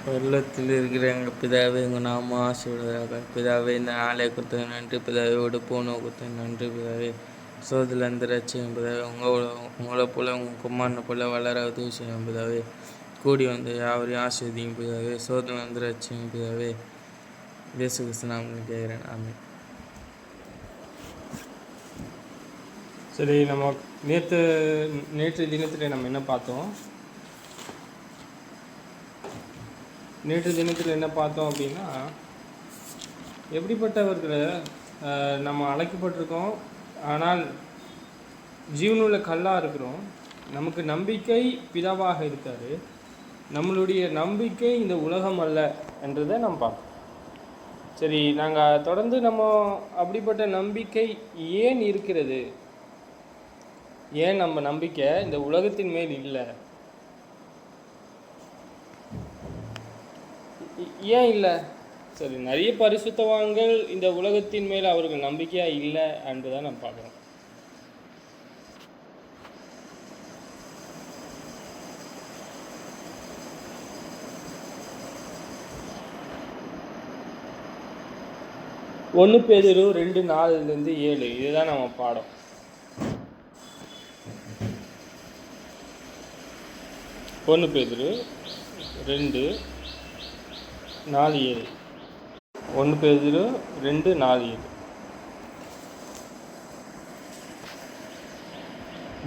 பரலோகத்தில் இருக்கிற எங்கள் பிதாவே, எங்கள் நாம ஆசீர்வதியாக. பிதாவே, இந்த நாளை கொடுத்தது நன்றி. பிதாவே, போன கொடுத்தது நன்றி. பிதாவே, சோதரில் அந்த ரட்சியம். பிதாவே, உங்களை போல உங்கள் குமாரனை போல வளர உதவி செய்யும். பிதாவே, கூடி வந்து யாவரையும் ஆசீர்வதிங்க. பிதாவே, சோதரில் அந்த ரட்சியம். பிதாவே, இயேசு கிறிஸ்து நாமத்தில் கேட்கிறேன். ஆமென். சரி, நம்ம நேற்று தினத்தில் நம்ம என்ன பார்த்தோம்? நேற்று தினத்தில் என்ன பார்த்தோம் அப்படின்னா, எப்படிப்பட்டவர்களை நம்ம அழைக்கப்பட்டிருக்கோம், ஆனால் ஜீவனுள்ள கல்லாக இருக்கிறோம். நமக்கு நம்பிக்கை பிதாவாக இருக்காரு. நம்மளுடைய நம்பிக்கை இந்த உலகம் அல்ல என்றதை நம்ம பார்த்தோம். சரி, நாங்கள் தொடர்ந்து நம்ம அப்படிப்பட்ட நம்பிக்கை ஏன் இருக்கிறது, ஏன் நம்ம நம்பிக்கை இந்த உலகத்தின் மேல் இல்லை, ஏன் இல்லை? சரி, நிறைய பரிசுத்தவான்கள் இந்த உலகத்தின் மேல் அவர்கள் நம்பிக்கையாக இல்லை என்றுதான் நம்ம பார்க்குறோம். ஒன்று பேதுரு 2:4-7 இதுதான் நம்ம பாடம். 1 பேதுரு 2:4-7. 1 பேதுரு 2:4-7.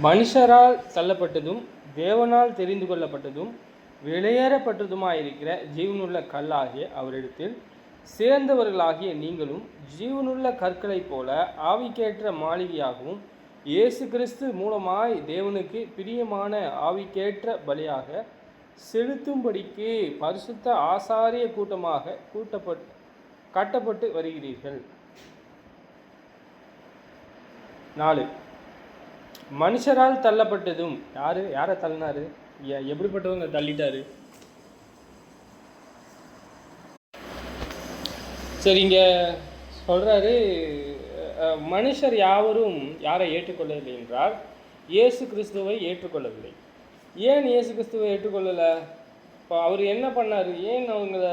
மனுஷரால் தள்ளப்பட்டதும் தேவனால் தெரிந்து கொள்ளப்பட்டதும் வெளியேறப்பட்டதுமாயிருக்கிற ஜீவனுள்ள கல்லாகிய அவரிடத்தில் சேர்ந்தவர்களாகிய நீங்களும் ஜீவனுள்ள கற்களைப் போல ஆவிக்கேற்ற மாளிகையாகவும் இயேசு கிறிஸ்து மூலமாய் தேவனுக்கு பிரியமான ஆவிக்கேற்ற பலியாக செலுத்தும்படிக்கு பரிசுத்த ஆசாரிய கூட்டமாக கட்டப்பட்டு வருகிறீர்கள். 4. மனுஷரால் தள்ளப்பட்டதும். யாரை தள்ளினாரு? எப்படிப்பட்டவங்க தள்ளிட்டாரு? சரி, இங்கே சொல்கிறாரு, மனுஷர் யாவரும் யாரை ஏற்றுக்கொள்ளவில்லை என்றால் இயேசு கிறிஸ்துவை ஏற்றுக்கொள்ளவில்லை. ஏன் இயேசு கிறிஸ்துவை ஏற்றுக்கொள்ளலை? இப்போ அவர் என்ன பண்ணார்? ஏன் அவங்கள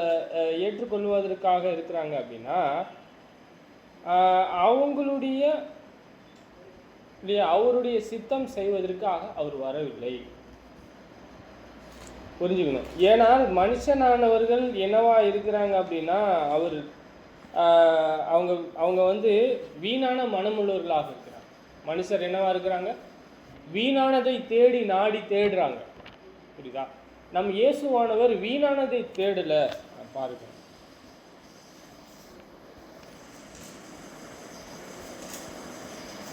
ஏற்றுக்கொள்வதற்காக இருக்கிறாங்க அப்படின்னா, அவருடைய சித்தம் செய்வதற்காக அவர் வரவில்லை. புரிஞ்சுக்கணும். ஏனால் மனுஷனானவர்கள் என்னவா இருக்கிறாங்க அப்படின்னா, அவங்க வீணான மனமுள்ளவர்களாக இருக்கிறாங்க. மனுஷர் என்னவா இருக்கிறாங்க? வீணானதை தேடி நாடி தேடுறாங்க. புரியுதா? நம்ம இயேசுவானவர் வீணானதை தேடல. பாருங்க,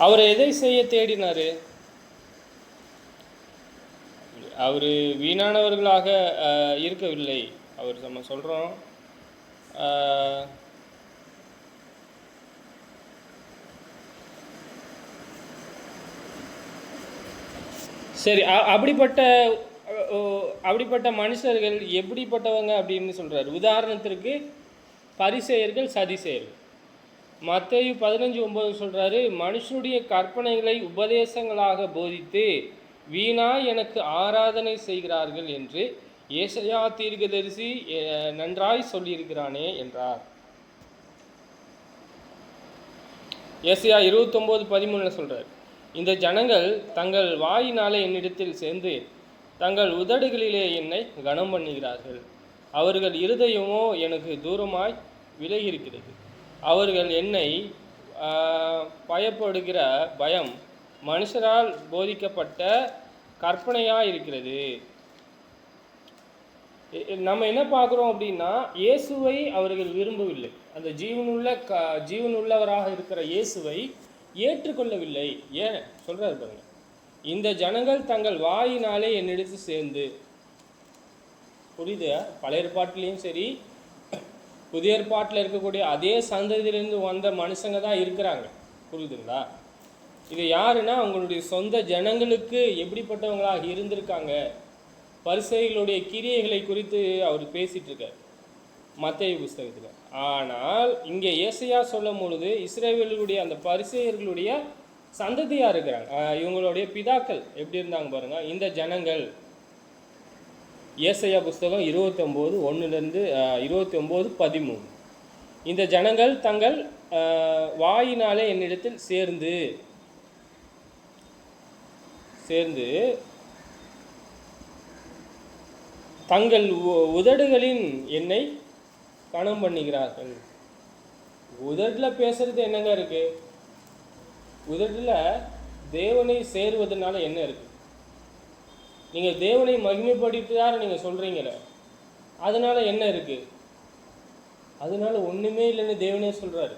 அவர் எதை செய்ய தேடினாரு? அவர் வீணானவர்களாக இருக்கவில்லை. அவர் நம்ம சொல்கிறோம், சரி, அப்படிப்பட்ட மனுஷர்கள் எப்படிப்பட்டவங்க அப்படின்னு சொல்கிறார். உதாரணத்திற்கு பரிசேயர்கள், சதிசேயர்கள். மத்தேயு 15:9 சொல்கிறாரு, மனுஷனுடைய கற்பனைகளை உபதேசங்களாக போதித்து வீணாய் எனக்கு ஆராதனை செய்கிறார்கள் என்று ஏசாயா தீர்க்கதரிசி நன்றாய் சொல்லியிருக்கிறானே என்றார். ஏசாயா 29:13 சொல்கிறார், இந்த ஜனங்கள் தங்கள் வாயினாலே என்னிடத்தில் சேர்ந்து தங்கள் உதடுகளிலே என்னை கனம் பண்ணுகிறார்கள். அவர்கள் இருதயமோ எனக்கு தூரமாய் விலகியிருக்கிறது. அவர்கள் என்னை பயப்படுகிற பயம் மனுஷரால் போதிக்கப்பட்ட கற்பனையாக இருக்கிறது. நம்ம என்ன பார்க்குறோம் அப்படின்னா, இயேசுவை அவர்கள் விரும்பவில்லை. அந்த ஜீவனுள்ளவராக இருக்கிற இயேசுவை ஏற்றுக்கொள்ளவில்லை. ஏன் சொல்கிறாரு பாருங்க, இந்த ஜனங்கள் தங்கள் வாயினாலே என்னிடத்து சேர்ந்து. புரியுது? பழைய ஏற்பாட்டிலையும் சரி, புதிய ஏற்பாட்டில் இருக்கக்கூடிய அதே சந்ததியிலிருந்து வந்த மனுஷங்க தான் இருக்கிறாங்க. புரியுதுங்களா? இது யாருன்னா, அவங்களுடைய சொந்த ஜனங்களுக்கு எப்படிப்பட்டவங்களாக இருந்திருக்காங்க. பரிசேயர்களுடைய கிரியைகளை குறித்து அவர் பேசிகிட்டு இருக்கார் மத்தேயு புஸ்தகத்தில். ஆனால் இங்கே ஏசாயா சொல்லும் பொழுது இஸ்ரவேலுடைய அந்த பரிசேயர்களுடைய சந்ததியாக இருக்கிறாங்க. இவங்களுடைய பிதாக்கள் எப்படி இருந்தாங்க பாருங்கள். இந்த ஜனங்கள் ஏசாயா புஸ்தகம் 29:1 29:13. இந்த ஜனங்கள் தங்கள் வாயினாலே என்னிடத்தில் சேர்ந்து தங்கள் உதடுகளின் என்னை கனம் பண்ணுகிறார்கள். உதட்டில் பேசுறது என்னங்க இருக்கு? உதட்டில் தேவனை சேருவதனால என்ன இருக்கு? நீங்கள் தேவனை மகிமைப்படுத்தார் நீங்கள் சொல்கிறீங்களே, அதனால என்ன இருக்கு? அதனால ஒன்றுமே இல்லைன்னு தேவனே சொல்கிறாரு.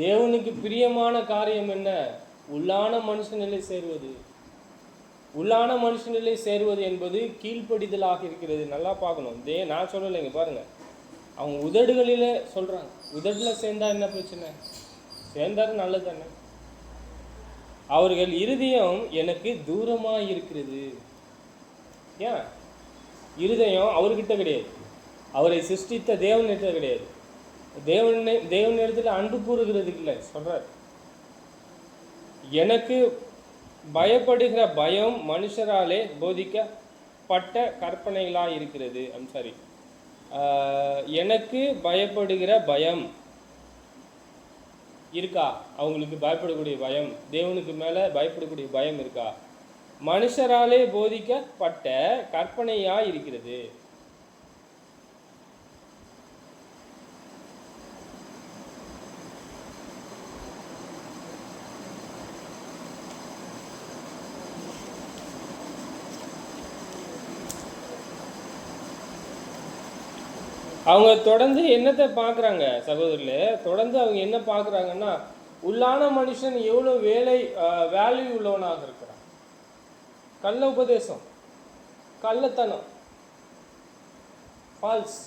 தேவனுக்கு பிரியமான காரியம் என்ன? உள்ளான மனுஷனிலை சேருவது. உள்ளான மனுஷனிலை சேருவது என்பது கீழ்ப்படிதலாக இருக்கிறது. நல்லா பார்க்கணும். நான் சொல்லலைங்க, பாருங்கள், அவங்க உதடுகளில் சொல்கிறாங்க. உதட்டில் சேர்ந்தா என்ன பிரச்சனை? சேர்ந்தாரு நல்லது தானே. அவர்கள் இருதயம் எனக்கு தூரமாக இருக்கிறது. ஏன்? இருதயம் அவர்கிட்ட கிடையாது, அவரை சிருஷ்டித்த தேவனிட்ட கிடையாது. தேவனிடத்தில் அன்பு கூறுகிறதுக்கு இல்லை சொல்கிறார். எனக்கு பயப்படுகிற பயம் மனுஷராலே போதிக்கப்பட்ட கற்பனைகளாக இருக்கிறது. எனக்கு பயப்படுகிற பயம் இருக்கா? அவங்களுக்கு பயப்படக்கூடிய பயம், தேவனுக்கு மேலே பயப்படக்கூடிய பயம் இருக்கா? மனுஷராலே போதிக்கப்பட்ட கற்பனையாக இருக்கிறது. அவங்க தொடர்ந்து என்னத்தை பார்க்குறாங்க சகோதரர்களே? தொடர்ந்து அவங்க என்ன பார்க்குறாங்கன்னா, உள்ளான மனுஷன் எவ்வளோ வேல்யூ உள்ளவனாக இருக்கிறான். கள்ள உபதேசம், கள்ளத்தனம், ஃபால்ஸ்.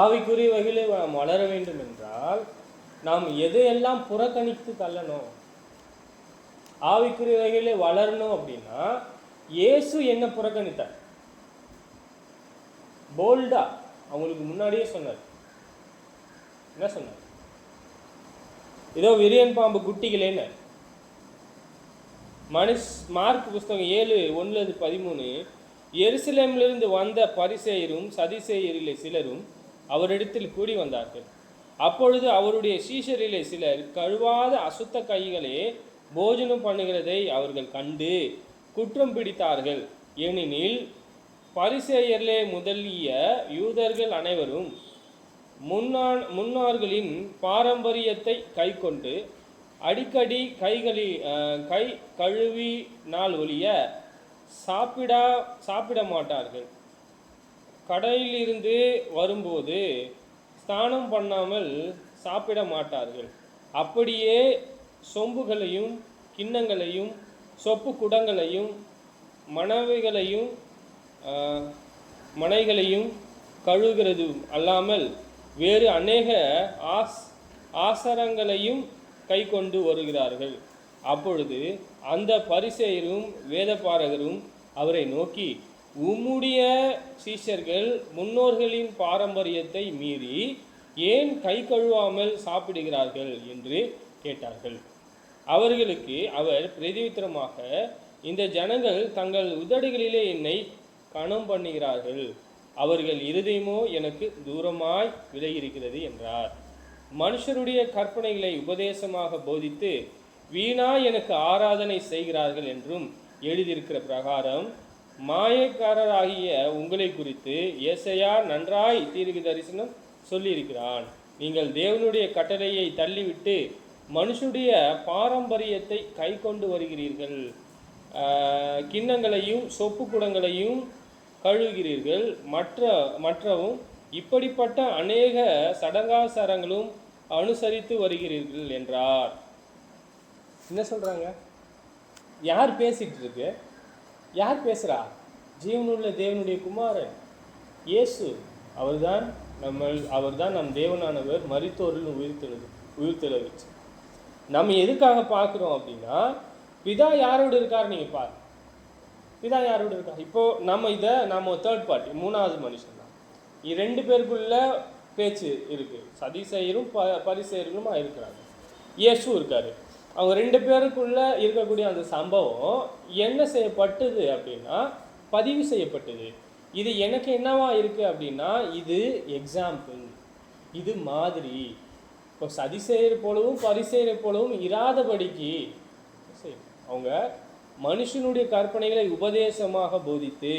ஆவிக்குரிய வகையிலே நாம் வளர வேண்டும் என்றால் நாம் எதையெல்லாம் புறக்கணித்து தள்ளணும்? ஆவிக்குரிய வகையிலே வளரணும் அப்படின்னா இயேசு என்ன புறக்கணித்தார்? போல்டா அவங்களுக்கு முன்னாடியே சொன்னார். என்ன சொன்னார்? ஏதோ விரியன் பாம்பு குட்டிகளேன்னு. மார்க் புஸ்தகம் 7:1-13. எருசலேமிலிருந்து வந்த பரிசேயரும் சதிசேயரிலே சிலரும் அவரிடத்தில் கூடி வந்தார்கள். அப்பொழுது அவருடைய சீஷரிலே சிலர் கழுவாத அசுத்த கைகளே போஜனம் பண்ணுகிறதை அவர்கள் கண்டு குற்றம் பிடித்தார்கள். ஏனெனில் பரிசேயரிலே முதலிய யூதர்கள் அனைவரும் முன்னோர்களின் பாரம்பரியத்தை கைக்கொண்டு அடிக்கடி கை கழுவினால் ஒழிய சாப்பிட மாட்டார்கள். கடையிலிருந்து வரும்போது ஸ்நானம் பண்ணாமல் சாப்பிட மாட்டார்கள். அப்படியே சொம்புகளையும் கிண்ணங்களையும் சொப்பு குடங்களையும் மனைகளையும் கழுவுகிறது அல்லாமல் வேறு அநேக ஆசாரங்களையும் கை கொண்டு வருகிறார்கள். அப்பொழுது அந்த பரிசேயரும் வேதபாரகரும் அவரை நோக்கி, உம்முடைய சீஷர்கள் முன்னோர்களின் பாரம்பரியத்தை மீறி ஏன் கை கழுவாமல் சாப்பிடுகிறார்கள் என்று கேட்டார்கள். அவர்களுக்கு அவர் பிரதியுத்தரமாக, இந்த ஜனங்கள் தங்கள் உதடுகளிலே என்னை கனம் பண்ணுகிறார்கள், அவர்கள் இருதயமோ எனக்கு தூரமாய் விலகியிருக்கிறது என்றார். மனுஷருடைய கற்பனைகளை உபதேசமாக போதித்து வீணா எனக்கு ஆராதனை செய்கிறார்கள் என்றும் எழுதியிருக்கிற பிரகாரம் மாயக்காரராகிய உங்களை குறித்து ஏசாயா நன்றாய் தீர்க்க தரிசனம் சொல்லியிருக்கிறான். நீங்கள் தேவனுடைய கட்டளையை தள்ளிவிட்டு மனுஷருடைய பாரம்பரியத்தை கை கொண்டு வருகிறீர்கள், கிண்ணங்களையும் சொப்பு குடங்களையும் கழுவுகிறீர்கள், மற்றவும் இப்படிப்பட்ட அநேக சடங்காசாரங்களும் அனுசரித்து வருகிறீர்கள் என்றார். என்ன சொல்றாங்க? யார் பேசிட்டு இருக்கு? யார் பேசுறா? ஜீவனுள்ள தேவனுடைய குமாரன் இயேசு. அவர்தான் நம் தேவனானவர் மரித்தோரில் உயிர்த்தெழுவிச்சு. நம்ம எதுக்காக பார்க்குறோம் அப்படின்னா, பிதா யாரோடு இருக்கார்? நீங்கள் பாரு, பிதா யாரோடு இருக்கார்? இப்போ நம்ம தேர்ட் பார்ட்டி, மூணாவது மனுஷன் தான். ரெண்டு பேருக்குள்ள பேச்சு இருக்கு. சதிசேயரும் பரிசேயருமா இருக்கிறாங்க, இயேசு இருக்காரு. அவங்க ரெண்டு பேருக்குள்ள இருக்கக்கூடிய அந்த சம்பவம் என்ன செய்யப்பட்டது அப்படின்னா, பதிவு செய்யப்பட்டது. இது எனக்கு என்னவா இருக்குது அப்படின்னா, இது எக்ஸாம்பிள், இது மாதிரி. இப்போ சதிசேயர் போலவும் பரிசேயர் போலவும் இராதபடிக்கு அவங்க மனுஷனுடைய கற்பனைகளை உபதேசமாக போதித்து,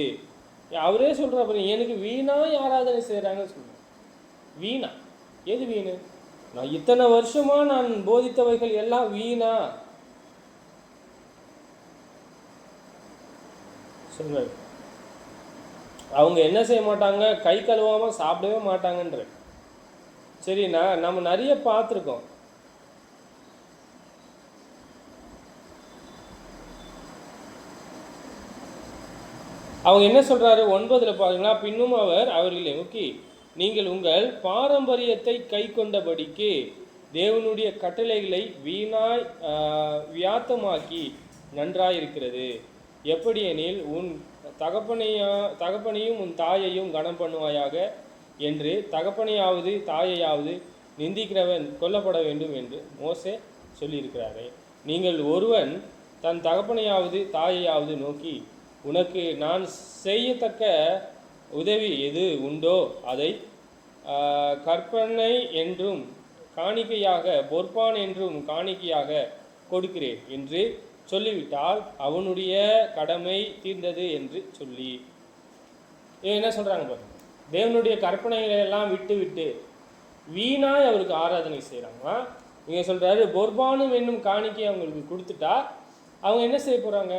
அவரே சொல்கிறார், எனக்கு வீணா ஆராதனை செய்கிறாங்கன்னு சொல்கிறார். வீணா எது வீணு? நான் இத்தனை வருஷமாக நான் போதித்தவைகள் எல்லாம் வீணா சொல்ற. அவங்க என்ன செய்ய மாட்டாங்க? கை கழுவாமல் சாப்பிடவே மாட்டாங்கன்ற. சரி, நம்ம நிறைய பார்த்துருக்கோம். அவங்க என்ன சொல்றாரு 9 பாருங்களா, பின்னும் அவர் அவர்களே நோக்கி, நீங்கள் உங்கள் பாரம்பரியத்தை கை கொண்டபடிக்கு தேவனுடைய கட்டளைகளை வீணாய் வியாத்தமாக்கி நன்றாயிருக்கிறது. எப்படி எனில், உன் தகப்பனையும் உன் தாயையும் கனம் பண்ணுவாயாக என்று தகப்பனையாவது தாயையாவது நிந்திக்கிறவன் கொல்லப்பட வேண்டும் என்று மோசே சொல்லியிருக்கிறாரே. நீங்கள் ஒருவன் தன் தகப்பனையாவது தாயையாவது நோக்கி, உனக்கு நான் செய்யத்தக்க உதவி எது உண்டோ அதை கற்பனை என்றும் காணிக்கையாக, பொற்பான் என்றும் காணிக்கையாக கொடுக்கிறேன் என்று சொல்லிவிட்டால் அவனுடைய கடமை தீர்ந்தது என்று சொல்லி. என்ன சொல்கிறாங்க பாருங்க, தேவனுடைய கற்பனைகளை எல்லாம் விட்டு விட்டு வீணாய் அவருக்கு ஆராதனை செய்கிறாங்களா. நீங்கள் சொல்கிறாரு, பொற்பானும் என்னும் காணிக்கை அவங்களுக்கு கொடுத்துட்டா அவங்க என்ன செய்ய போகிறாங்க?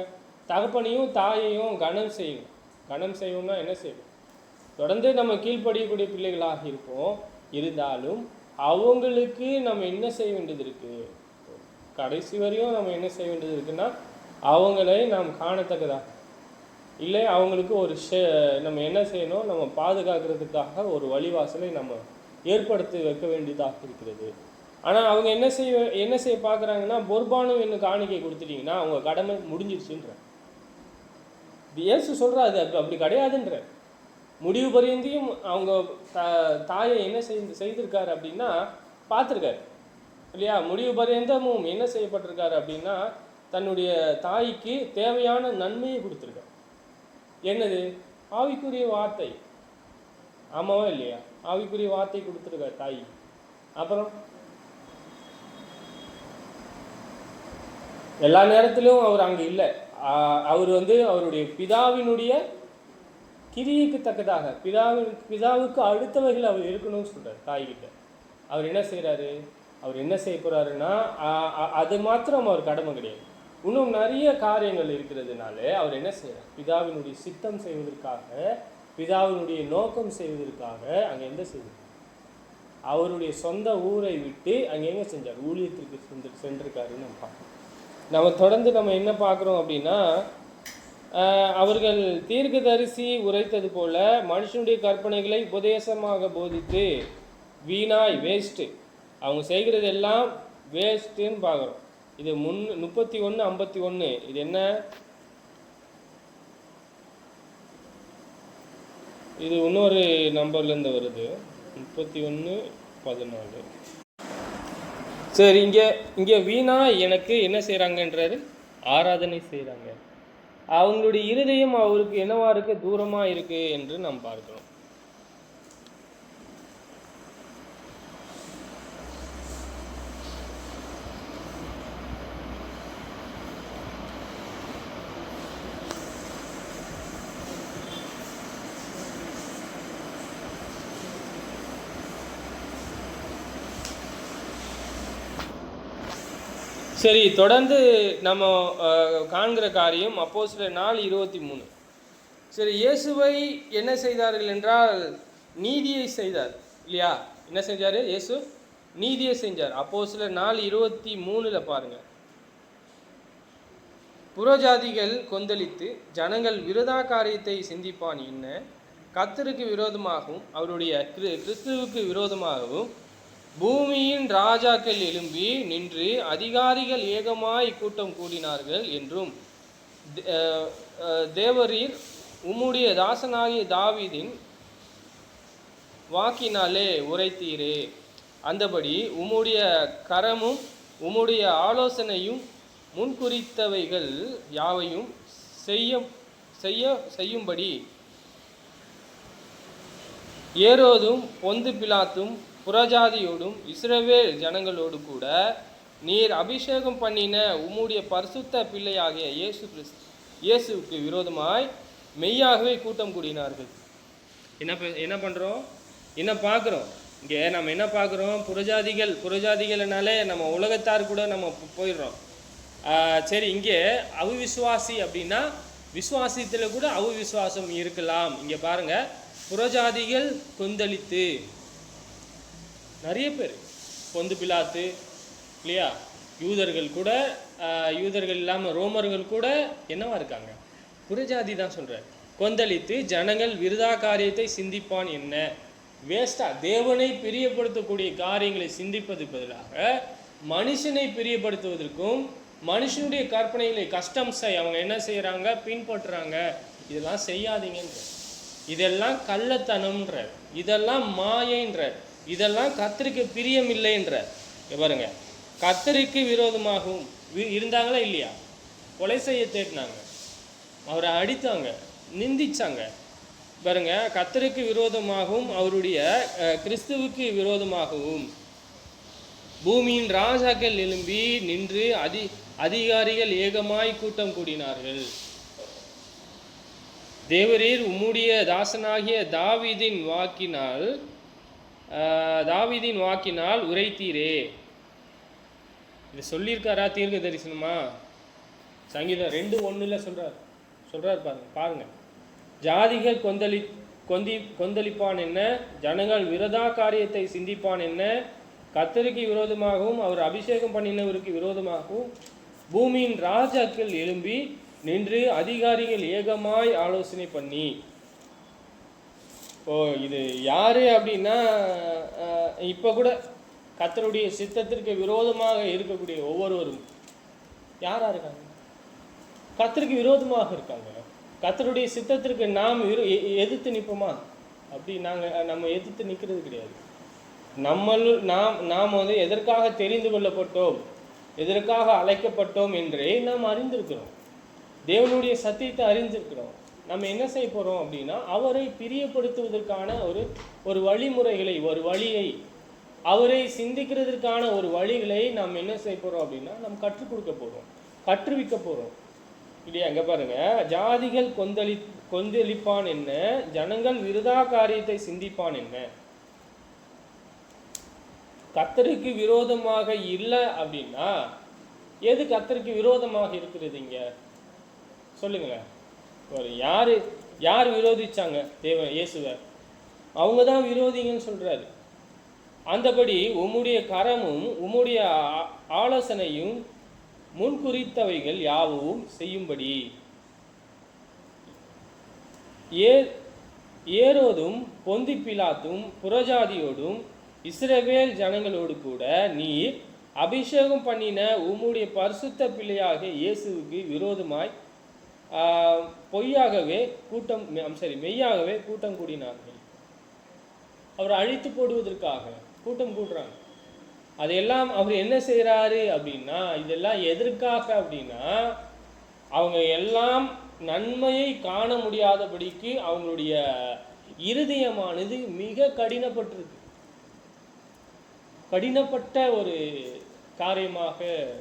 தகப்பனையும் தாயையும் கனம் செய்யணும். கனம் செய்யணும்னா என்ன செய்யணும்? தொடர்ந்து நம்ம கீழ்ப்படியக்கூடிய பிள்ளைகளாக இருப்போம். இருந்தாலும் அவங்களுக்கு நம்ம என்ன செய்ய வேண்டியது இருக்குது? கடைசி வரையும் நம்ம என்ன செய்ய வேண்டியது இருக்குன்னா, அவங்களை நாம் காணத்தக்கதா இல்லை, அவங்களுக்கு ஒரு நம்ம என்ன செய்யணும்? நம்ம பாதுகாக்கிறதுக்காக ஒரு வழிவாசலை நம்ம ஏற்படுத்தி வைக்க வேண்டியதாக இருக்கிறது. ஆனால் அவங்க என்ன செய்ய பார்க்குறாங்கன்னா, பொர்பானும் என்ன காணிக்கை கொடுத்துட்டிங்கன்னா அவங்க கடமை முடிஞ்சிருச்சுன்ற. இயேசு சொல்கிறா அது அப்படி கிடையாதுன்ற. முடிவு பரியந்தையும் அவங்க தாயை என்ன செய்திருக்காரு அப்படின்னா பார்த்துருக்காரு இல்லையா? முடிவு பரியந்தமும் என்ன செய்யப்பட்டிருக்காரு அப்படின்னா, தன்னுடைய தாய்க்கு தேவையான நன்மையை கொடுத்துருக்காரு. என்னது? ஆவிக்குரிய வார்த்தை. ஆமாவா இல்லையா? ஆவிக்குரிய வார்த்தை கொடுத்துருக்காரு தாய். அப்புறம் எல்லா நேரத்திலும் அவர் அங்கே இல்லை. அவர் அவருடைய பிதாவினுடைய கிரியைக்கு தக்கதாக பிதாவுக்கு அடுத்தவர்கள் அவர் இருக்கணும்னு சொல்கிறார் தாய்கிட்ட. அவர் என்ன செய்கிறாரு? அவர் என்ன செய்ய போகிறாருன்னா, அது மாத்திரம் அவர் கடமை கிடையாது. இன்னும் நிறைய காரியங்கள் இருக்கிறதுனால அவர் என்ன செய்கிறார்? பிதாவினுடைய சித்தம் செய்வதற்காக, பிதாவினுடைய நோக்கம் செய்வதற்காக அங்கே எந்த செய்தார்? அவருடைய சொந்த ஊரை விட்டு அங்கே எங்கே செஞ்சார்? ஊழியத்திற்கு சென்றிருக்காருன்னு நம்ம பார்க்கணும். நம்ம தொடர்ந்து நம்ம என்ன பார்க்குறோம் அப்படின்னா, அவர்கள் தீர்க்கதரிசி உரைத்தது போல மனுஷனுடைய கற்பனைகளை உபதேசமாக போதித்து வீணாய் வேஸ்ட்டு, அவங்க செய்கிறது எல்லாம் வேஸ்ட்டுன்னு பார்க்குறோம். இது 31:51. இது என்ன? இது இன்னொரு நம்பர்லேருந்து வருது, 31:14. சரி, இங்கே வீணா எனக்கு என்ன செய்கிறாங்கன்றாரு? ஆராதனை செய்கிறாங்க. அவங்களுடைய இருதயம் அவருக்கு என்னவா இருக்கு? தூரமாக இருக்கு என்று நாம் பார்க்கிறோம். சரி, தொடர்ந்து நம்ம காண்கிற காரியம் அப்போஸ்தலர் 4:23. சரி, இயேசுவை என்ன செய்தார்கள் என்றால் நீதியை செய்தார் இல்லையா? என்ன செஞ்சார்? இயேசு நீதியை செஞ்சார். அப்போஸ்தலர் 4:23 பாருங்க. புறஜாதிகள் கொந்தளித்து ஜனங்கள் விரோதா காரியத்தை சிந்திப்பான் என்ன, கர்த்தருக்கு விரோதமாகவும் அவருடைய கிறிஸ்துவுக்கு விரோதமாகவும் பூமியின் ராஜாக்கள் எழும்பி நின்று அதிகாரிகள் ஏகமாய் கூட்டம் கூடினார்கள் என்றும் தேவரீர் உம்முடைய தாசனாகிய தாவீதின் வாக்கினாலே உரைத்தீரே, அந்தபடி உம்முடைய கரமும் உம்முடைய ஆலோசனையும் முன்குறித்தவைகள் யாவையும் செய்யும்படி ஏரோதும் பொந்து பிலாத்தும் புறஜாதியோடும் இஸ்ரவேல் ஜனங்களோடு கூட நீர் அபிஷேகம் பண்ணின உம்முடைய பரிசுத்த பிள்ளையாகிய இயேசுவுக்கு விரோதமாய் மெய்யாகவே கூட்டம் கூடினார்கள். என்ன பண்ணுறோம், என்ன பார்க்குறோம் இங்கே? நம்ம என்ன பார்க்குறோம்? புறஜாதிகள்னாலே நம்ம உலகத்தார் கூட நம்ம போயிடுறோம். சரி, இங்கே அவிசுவாசி அப்படின்னா விசுவாசத்தில் கூட அவிசுவாசம் இருக்கலாம். இங்கே பாருங்க, புறஜாதிகள் கொந்தளித்து, நிறைய பேர் பொந்து பிலாத்து இல்லையா, யூதர்கள் இல்லாமல் ரோமர்கள் கூட என்னவா இருக்காங்க? புறஜாதி தான் சொல்கிறார். கொந்தளித்து ஜனங்கள் விருதா காரியத்தை சிந்திப்பான் என்ன, வேஸ்டா தேவனை பிரியப்படுத்தக்கூடிய காரியங்களை சிந்திப்பது பதிலாக மனுஷனை பிரியப்படுத்துவதற்கும் மனுஷனுடைய கற்பனைகளை கஸ்டம்ஸை அவங்க என்ன செய்கிறாங்க, பின்பற்றுறாங்க. இதெல்லாம் செய்யாதீங்கன்ற, இதெல்லாம் கள்ளத்தனம்ன்ற, இதெல்லாம் மாயன்ற, இதெல்லாம் கர்த்தருக்கு பிரியம் இல்லைன்ற. பாருங்க, கர்த்தருக்கு விரோதமாகவும் இருந்தாங்களா இல்லையா? கொலை செய்ய தேடினாங்க, அவரை அடித்தாங்க, நிந்திச்சாங்க. பாருங்க, கர்த்தருக்கு விரோதமாகவும் அவருடைய கிறிஸ்துவுக்கு விரோதமாகவும் பூமியின் ராஜாக்கள் எழும்பி நின்று அதிகாரிகள் ஏகமாய் கூட்டம் கூடினார்கள். தேவரீர் உம்முடைய தாசனாகிய தாவீதின் வாக்கினால் உரைத்தீரே. இது சொல்லியிருக்காரா தீர்க்க தரிசனமா? சங்கீதம் 2:1 சொல்றார் பாருங்க. ஜாதிகள் கொந்தளிப்பான் என்ன, ஜனங்கள் விரோதா காரியத்தை சிந்திப்பான் என்ன, கர்த்தருக்கு விரோதமாகவும் அவர் அபிஷேகம் பண்ணினவருக்கு விரோதமாகவும் பூமியின் ராஜாக்கள் எழும்பி நின்று அதிகாரிகள் ஏகமாய் ஆலோசனை பண்ணி. இது யாரு அப்படின்னா, இப்போ கூட கர்த்தருடைய சித்தத்திற்கு விரோதமாக இருக்கக்கூடிய ஒவ்வொருவரும் யாரா இருக்காங்க? கர்த்தருக்கு விரோதமாக இருக்காங்க. கர்த்தருடைய சித்தத்திற்கு நாம் எதிர்த்து நிற்போமா? அப்படி நம்ம எதிர்த்து நிற்கிறது கிடையாது. நாம் எதற்காக தெரிந்து கொள்ளப்பட்டோம், எதற்காக அழைக்கப்பட்டோம் என்றே நாம் அறிந்திருக்கிறோம். தேவனுடைய சத்தியத்தை அறிந்திருக்கிறோம். நம்ம என்ன செய்ய போகிறோம் அப்படின்னா, அவரை பிரியப்படுத்துவதற்கான ஒரு வழிமுறைகளை, ஒரு வழியை, அவரை சிந்திக்கிறதுக்கான ஒரு வழிகளை நாம் என்ன செய்ய போகிறோம் அப்படின்னா, நம்ம கற்றுக் கொடுக்க போகிறோம், கற்றுவிக்க போகிறோம் இல்லையா? அங்கே பாருங்க, ஜாதிகள் கொந்தளிப்பான் என்ன, ஜனங்கள் விருதா காரியத்தை சிந்திப்பான் என்ன. கர்த்தருக்கு விரோதமாக இல்லை அப்படின்னா எது கர்த்தருக்கு விரோதமாக இருக்கிறது? இங்க சொல்லுங்களேன். யார் விரோதிச்சாங்க இயேசுவை? அவங்க தான் விரோதிங்கன்னு சொல்றாரு. அந்தபடி உம்முடைய கரமும் உம்முடைய ஆலோசனையும் முன்குறித்தவைகள் யாவும் செய்யும்படி ஏரோதும் பொந்தி பிலாத்தும் புறஜாதியோடும் இஸ்ரவேல் ஜனங்களோடு கூட நீர் அபிஷேகம் பண்ணின உம்முடைய பரிசுத்த பிள்ளையாக இயேசுவுக்கு விரோதமாய் மெய்யாகவே கூட்டம் கூடினார்கள். அவரை அழித்து போடுவதற்காக கூட்டம் கூடுறாங்க. அதையெல்லாம் அவர் என்ன செய்கிறாரு அப்படின்னா, இதெல்லாம் எதற்காக அப்படின்னா, அவங்க எல்லாம் நன்மையை காண முடியாதபடிக்கு அவங்களுடைய இருதயமானது மிக கடினப்பட்ட ஒரு காரியமாக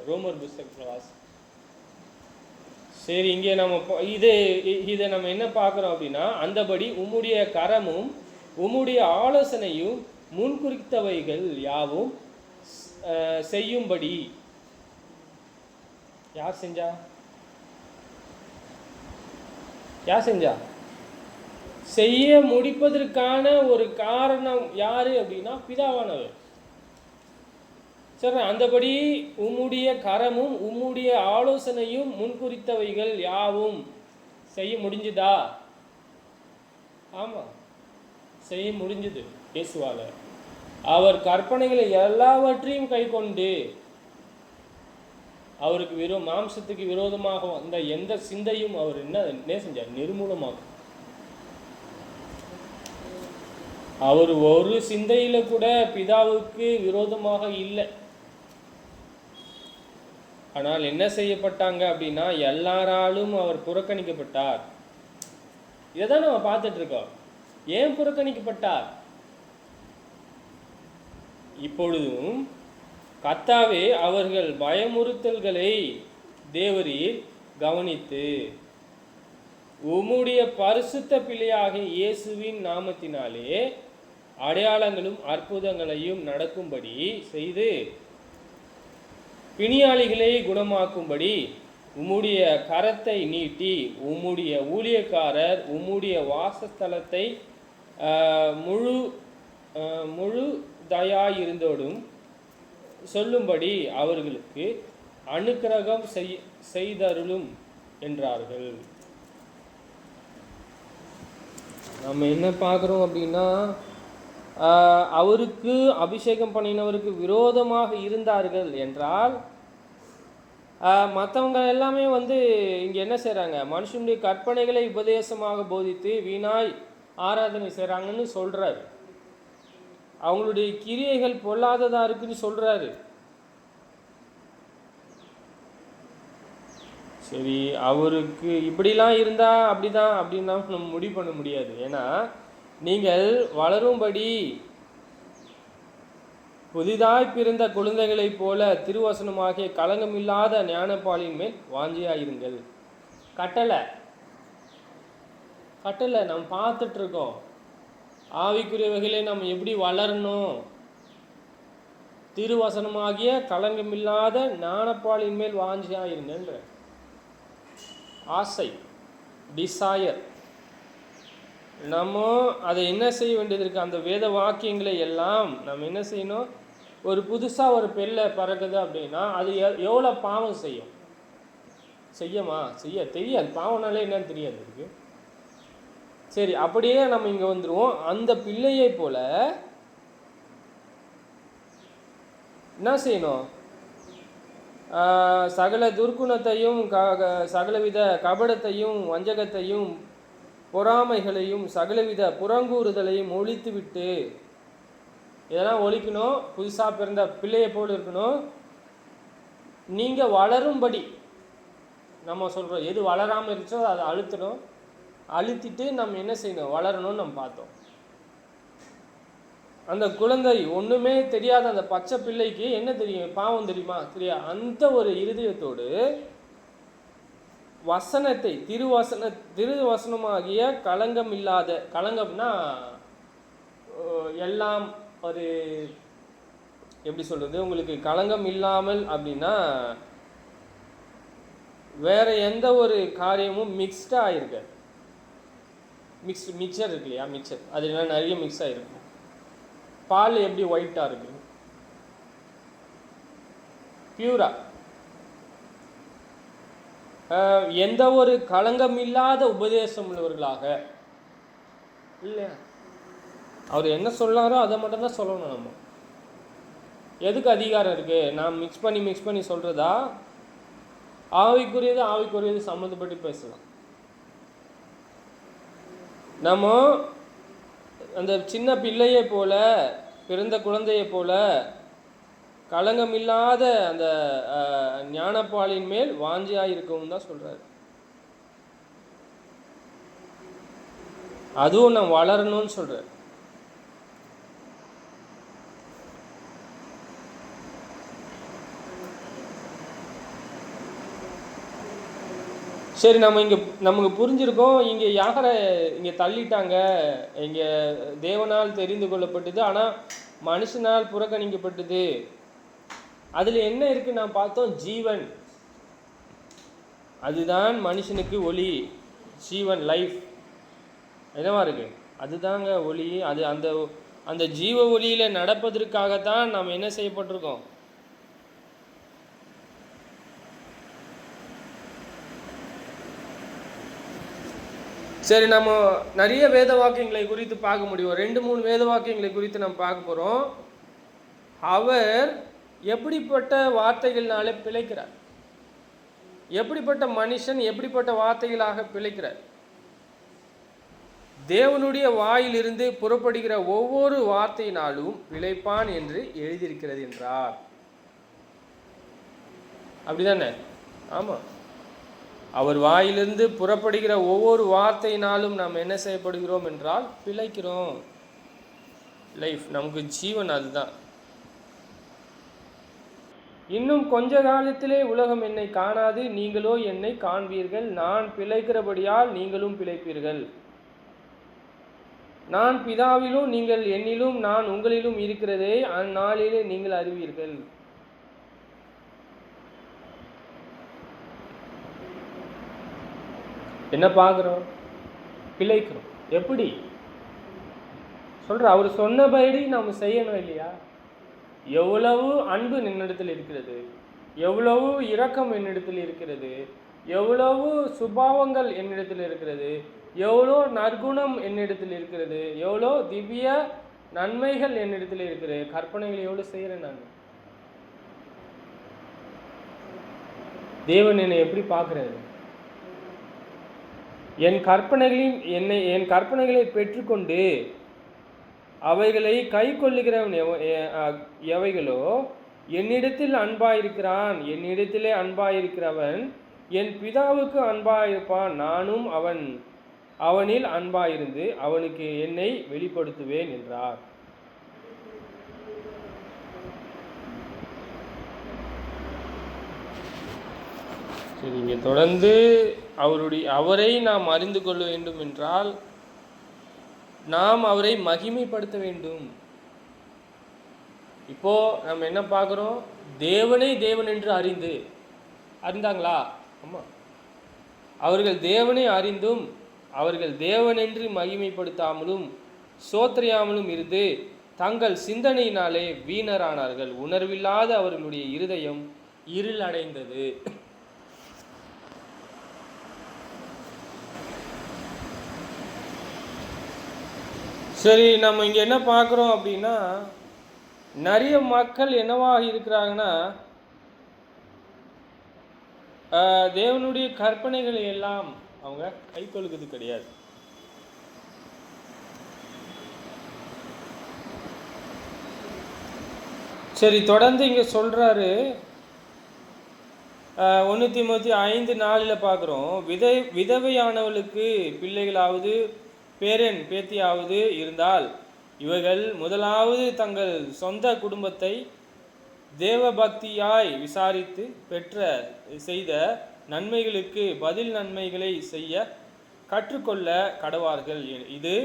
ரோமர் புஸ்தகம். சரி, இங்கே நம்ம இதை நம்ம என்ன பார்க்குறோம் அப்படின்னா, அந்தபடி உம்முடைய கரமும் உம்முடைய ஆலோசனையும் முன்குறித்தவைகள் யாவும் செய்யும்படி. யார் செஞ்சா? செய்ய முடிப்பதற்கான ஒரு காரணம் யாரு அப்படின்னா பிதாவானவர். சரி, அந்தபடி உம்முடைய கரமும் உம்முடைய ஆலோசனையும் முன்குறித்தவைகள் யாவும் செய்ய முடிஞ்சுதா? ஆமா, செய்ய முடிஞ்சது. இயேசுவால அவர் கற்பனைகளை எல்லாவற்றையும் கை கொண்டு அவருக்கு மாம்சத்துக்கு விரோதமாக வந்த எந்த சிந்தையும் அவர் என்ன செஞ்சார்? நிர்மூலமாகும். அவர் ஒரு சிந்தையில கூட பிதாவுக்கு விரோதமாக இல்லை. ஆனால் என்ன செய்யப்பட்டாங்க அப்படின்னா, எல்லாராலும் அவர் புறக்கணிக்கப்பட்டார். இதைதான் நம்ம பார்த்துட்டு இருக்கோம். ஏன் புறக்கணிக்கப்பட்டார்? இப்பொழுதும் கர்த்தாவே அவர்கள் பயமுறுத்தல்களை தேவரீர் கவனித்து உம்முடைய பரிசுத்த பிள்ளையாகிய இயேசுவின் நாமத்தினாலே அடையாளங்களும் அற்புதங்களையும் நடக்கும்படி செய்து பிணியாளிகளை குணமாக்கும்படி உம்முடைய கரத்தை நீட்டி உம்முடைய ஊழியக்காரர் உம்முடைய வாசஸ்தலத்தை முழு தயாயிருந்தோடும் சொல்லும்படி அவர்களுக்கு அனுக்கிரகம் செய்தருளும் என்றார்கள். நம்ம என்ன பார்க்குறோம் அப்படின்னா, அவருக்கு அபிஷேகம் பண்ணினவருக்கு விரோதமாக இருந்தார்கள் என்றால் மற்றவங்க எல்லாமே இங்கே என்ன செய்கிறாங்க, மனுஷனுடைய கற்பனைகளை உபதேசமாக போதித்து வீணாய் ஆராதனை செய்கிறாங்கன்னு சொல்கிறாரு. அவங்களுடைய கிரியைகள் பொல்லாததாக இருக்குன்னு சொல்கிறாரு. சரி, அவருக்கு இப்படிலாம் இருந்தால் அப்படிதான் அப்படின்னா நம்ம முடிவு பண்ண முடியாது. ஏன்னா நீங்கள் வளரும்படி புதிதாய் பிறந்த குழந்தைகளைப் போல திருவசனமாகிய களங்கமில்லாத ஞானப்பாலின் மேல் வாஞ்சியாயிருங்கள். கட்டளை நம்ம பார்த்துட்ருக்கோம். ஆவிக்குரியவைகளை நம்ம எப்படி வளரணும், திருவசனமாகிய களங்கமில்லாத ஞானப்பாலின் மேல் வாஞ்சியாயிருங்கன்ற ஆசை, டிசையர். நம்ம அதை என்ன செய்ய வேண்டியது இருக்குது? அந்த வேத வாக்கியங்களை எல்லாம் நம்ம என்ன செய்யணும்? ஒரு புதுசாக ஒரு பெல்லை பறக்குது அப்படின்னா அது எவ்வளோ பாவம் செய்யும்? செய்ய தெரியாது. பாவம்னாலே என்னன்னு தெரியாது இருக்கு. சரி, அப்படியே நம்ம இங்கே வந்துடுவோம். அந்த பிள்ளையை போல என்ன செய்யணும்? சகல துர்க்குணத்தையும் சகலவித கபடத்தையும் வஞ்சகத்தையும் பொறாமைகளையும் சகலவித புறங்கூறுதலையும் ஒழித்து விட்டு, இதெல்லாம் ஒழிக்கணும். புதுசாக பிறந்த பிள்ளையை போல் இருக்கணும். நீங்கள் வளரும்படி நம்ம சொல்கிறோம். எது வளராமல் இருந்துச்சோ அதை அழுத்திட்டு நம்ம என்ன செய்யணும்? வளரணும்னு நம்ம பார்த்தோம். அந்த குழந்தை ஒன்றுமே தெரியாத அந்த பச்சை பிள்ளைக்கு என்ன தெரியும்? பாவம் தெரியுமா? தெரியாது. அந்த ஒரு இருதயத்தோடு வசனத்தை திருவசனமாகிய களங்கம் இல்லாத, களங்கம்னா எல்லாம் ஒரு எப்படி சொல்கிறது, உங்களுக்கு களங்கம் இல்லாமல் அப்படின்னா வேற எந்த ஒரு காரியமும் மிக்ஸ்டாக ஆகிருக்கு. மிக்சர் இருக்கு இல்லையா, மிக்சர் அது என்ன நிறைய மிக்ஸ் ஆகிருக்கு. பால் எப்படி ஒயிட்டாக இருக்கு, பியூரா. எந்த ஒரு களங்கம் இல்லாத உபதேசம் உள்ளவர்களாக இல்லையா, அவர் என்ன சொல்லாரோ அதை மட்டும்தான் சொல்லணும். நம்ம எதுக்கு அதிகாரம் இருக்குது? நான் மிக்ஸ் பண்ணி சொல்கிறதா? ஆவிக்குரியது சம்மந்தப்பட்டு பேசலாம். நம்ம அந்த சின்ன பிள்ளையை போல, பிறந்த குழந்தையை போல களங்கமில்லாத அந்த ஞானப்பாலின் மேல் வாஞ்சியாக இருக்கவும் தான் சொல்கிறார். அதுவும் நான் வளரணும்னு சொல்கிறார். சரி, நமக்கு புரிஞ்சிருக்கோம். இங்கே யாரை இங்கே தள்ளிட்டாங்க, இங்கே தேவனால் தெரிந்து கொள்ளப்பட்டது, ஆனால் மனுஷனால் புறக்கணிக்கப்பட்டது. அதில் என்ன இருக்குது நான் பார்த்தோம்? ஜீவன். அதுதான் மனுஷனுக்கு ஒளி, ஜீவன், லைஃப். என்னவா இருக்கு? அதுதாங்க ஒளி. அது அந்த ஜீவ ஒளியில் நடப்பதற்காகத்தான் நாம் என்ன செய்யப்பட்டிருக்கோம்? சரி, நம்ம நிறைய வேத வாக்கியங்களை குறித்து பார்க்க முடியும். 2-3 வேத வாக்கியங்களை குறித்து நம்ம பார்க்க போகிறோம். அவர் எப்படிப்பட்ட வார்த்தைகள்னாலே பிழைக்கிறார், எப்படிப்பட்ட மனுஷன் எப்படிப்பட்ட வார்த்தைகளாக பிழைக்கிறார். தேவனுடைய வாயிலிருந்து புறப்படுகிற ஒவ்வொரு வார்த்தையினாலும் பிழைப்பான் என்று எழுதியிருக்கிறது என்றார். அப்படிதானே? ஆமாம். அவர் வாயிலிருந்து புறப்படுகிற ஒவ்வொரு வார்த்தையினாலும் நாம் என்ன செய்யப்படுகிறோம் என்றால் பிழைக்கிறோம். லைஃப், நமக்கு ஜீவன் அதுதான். இன்னும் கொஞ்ச காலத்திலே உலகம் என்னை காணாது, நீங்களோ என்னை காண்பீர்கள். நான் பிழைக்கிறபடியால் நீங்களும் பிழைப்பீர்கள். நான் பிதாவிலும் நீங்கள் என்னிலும் நான் உங்களிலும் இருக்கிறதே அந்நாளிலே நீங்கள் அறிவீர்கள். என்ன பார்க்குறோம்? பிழைக்கிறோம். எப்படி சொல்ற? அவர் சொன்னபடி நாம் செய்யணும் இல்லையா? எவ்வளவு அன்பு என்னிடத்தில் இருக்கிறது, எவ்வளவு இரக்கம் என்னிடத்தில் இருக்கிறது, எவ்வளவு சுபாவங்கள் என்னிடத்தில் இருக்கிறது, எவ்வளோ நற்குணம் என்னிடத்தில் இருக்கிறது, எவ்வளோ திவ்ய நன்மைகள் என்னிடத்தில் இருக்கிறது, கற்பனைகள் எவ்வளோ செய்கிறேன் நான். தேவன் என்னை எப்படி பார்க்கிறாரு? என் கற்பனைகளை பெற்றுக்கொண்டு அவைகளை கை கொள்ளுகிறவன் எவைகளோ என்னிடத்தில் அன்பாயிருக்கிறான். என்னிடத்திலே அன்பாயிருக்கிறவன் என் பிதாவுக்கு அன்பாயிருப்பான். நானும் அவனில் அன்பாயிருந்து அவனுக்கு என்னை வெளிப்படுத்துவேன் என்றார். சரி, இங்கே தொடர்ந்து அவரை நாம் அறிந்து கொள்ள வேண்டும் என்றால் நாம் அவரை மகிமைப்படுத்த வேண்டும். இப்போ நம்ம என்ன பார்க்குறோம்? தேவனை தேவன் என்று அறிந்தாங்களா? ஆமாம். அவர்கள் தேவனை அறிந்தும் அவர்கள் தேவனென்று மகிமைப்படுத்தாமலும் சோத்திரியாமலும் இருந்து தங்கள் சிந்தனையினாலே வீணரானார்கள். உணர்வில்லாத அவர்களுடைய இருதயம் இருள் அடைந்தது. சரி, நம்ம இங்கே என்ன பார்க்குறோம் அப்படின்னா, நிறைய மக்கள் என்னவாக இருக்கிறாங்கன்னா, தேவனுடைய கற்பனைகளை எல்லாம் அவங்க கை கொள்கிறது கிடையாது. சரி, தொடர்ந்து இங்கே சொல்கிறாரு. 1 தீமோத்தேயு 5:4 பார்க்குறோம். விதவையானவளுக்கு பிள்ளைகளாவது பேரன் பேத்தியாவது இருந்தால் இவர்கள் முதலாவது தங்கள் சொந்த குடும்பத்தை தேவபக்தியாய் விசாரித்து செய்த நன்மைகளுக்கு பதில் நன்மைகளை செய்ய கற்றுக்கொள்ள கடவார்கள். இது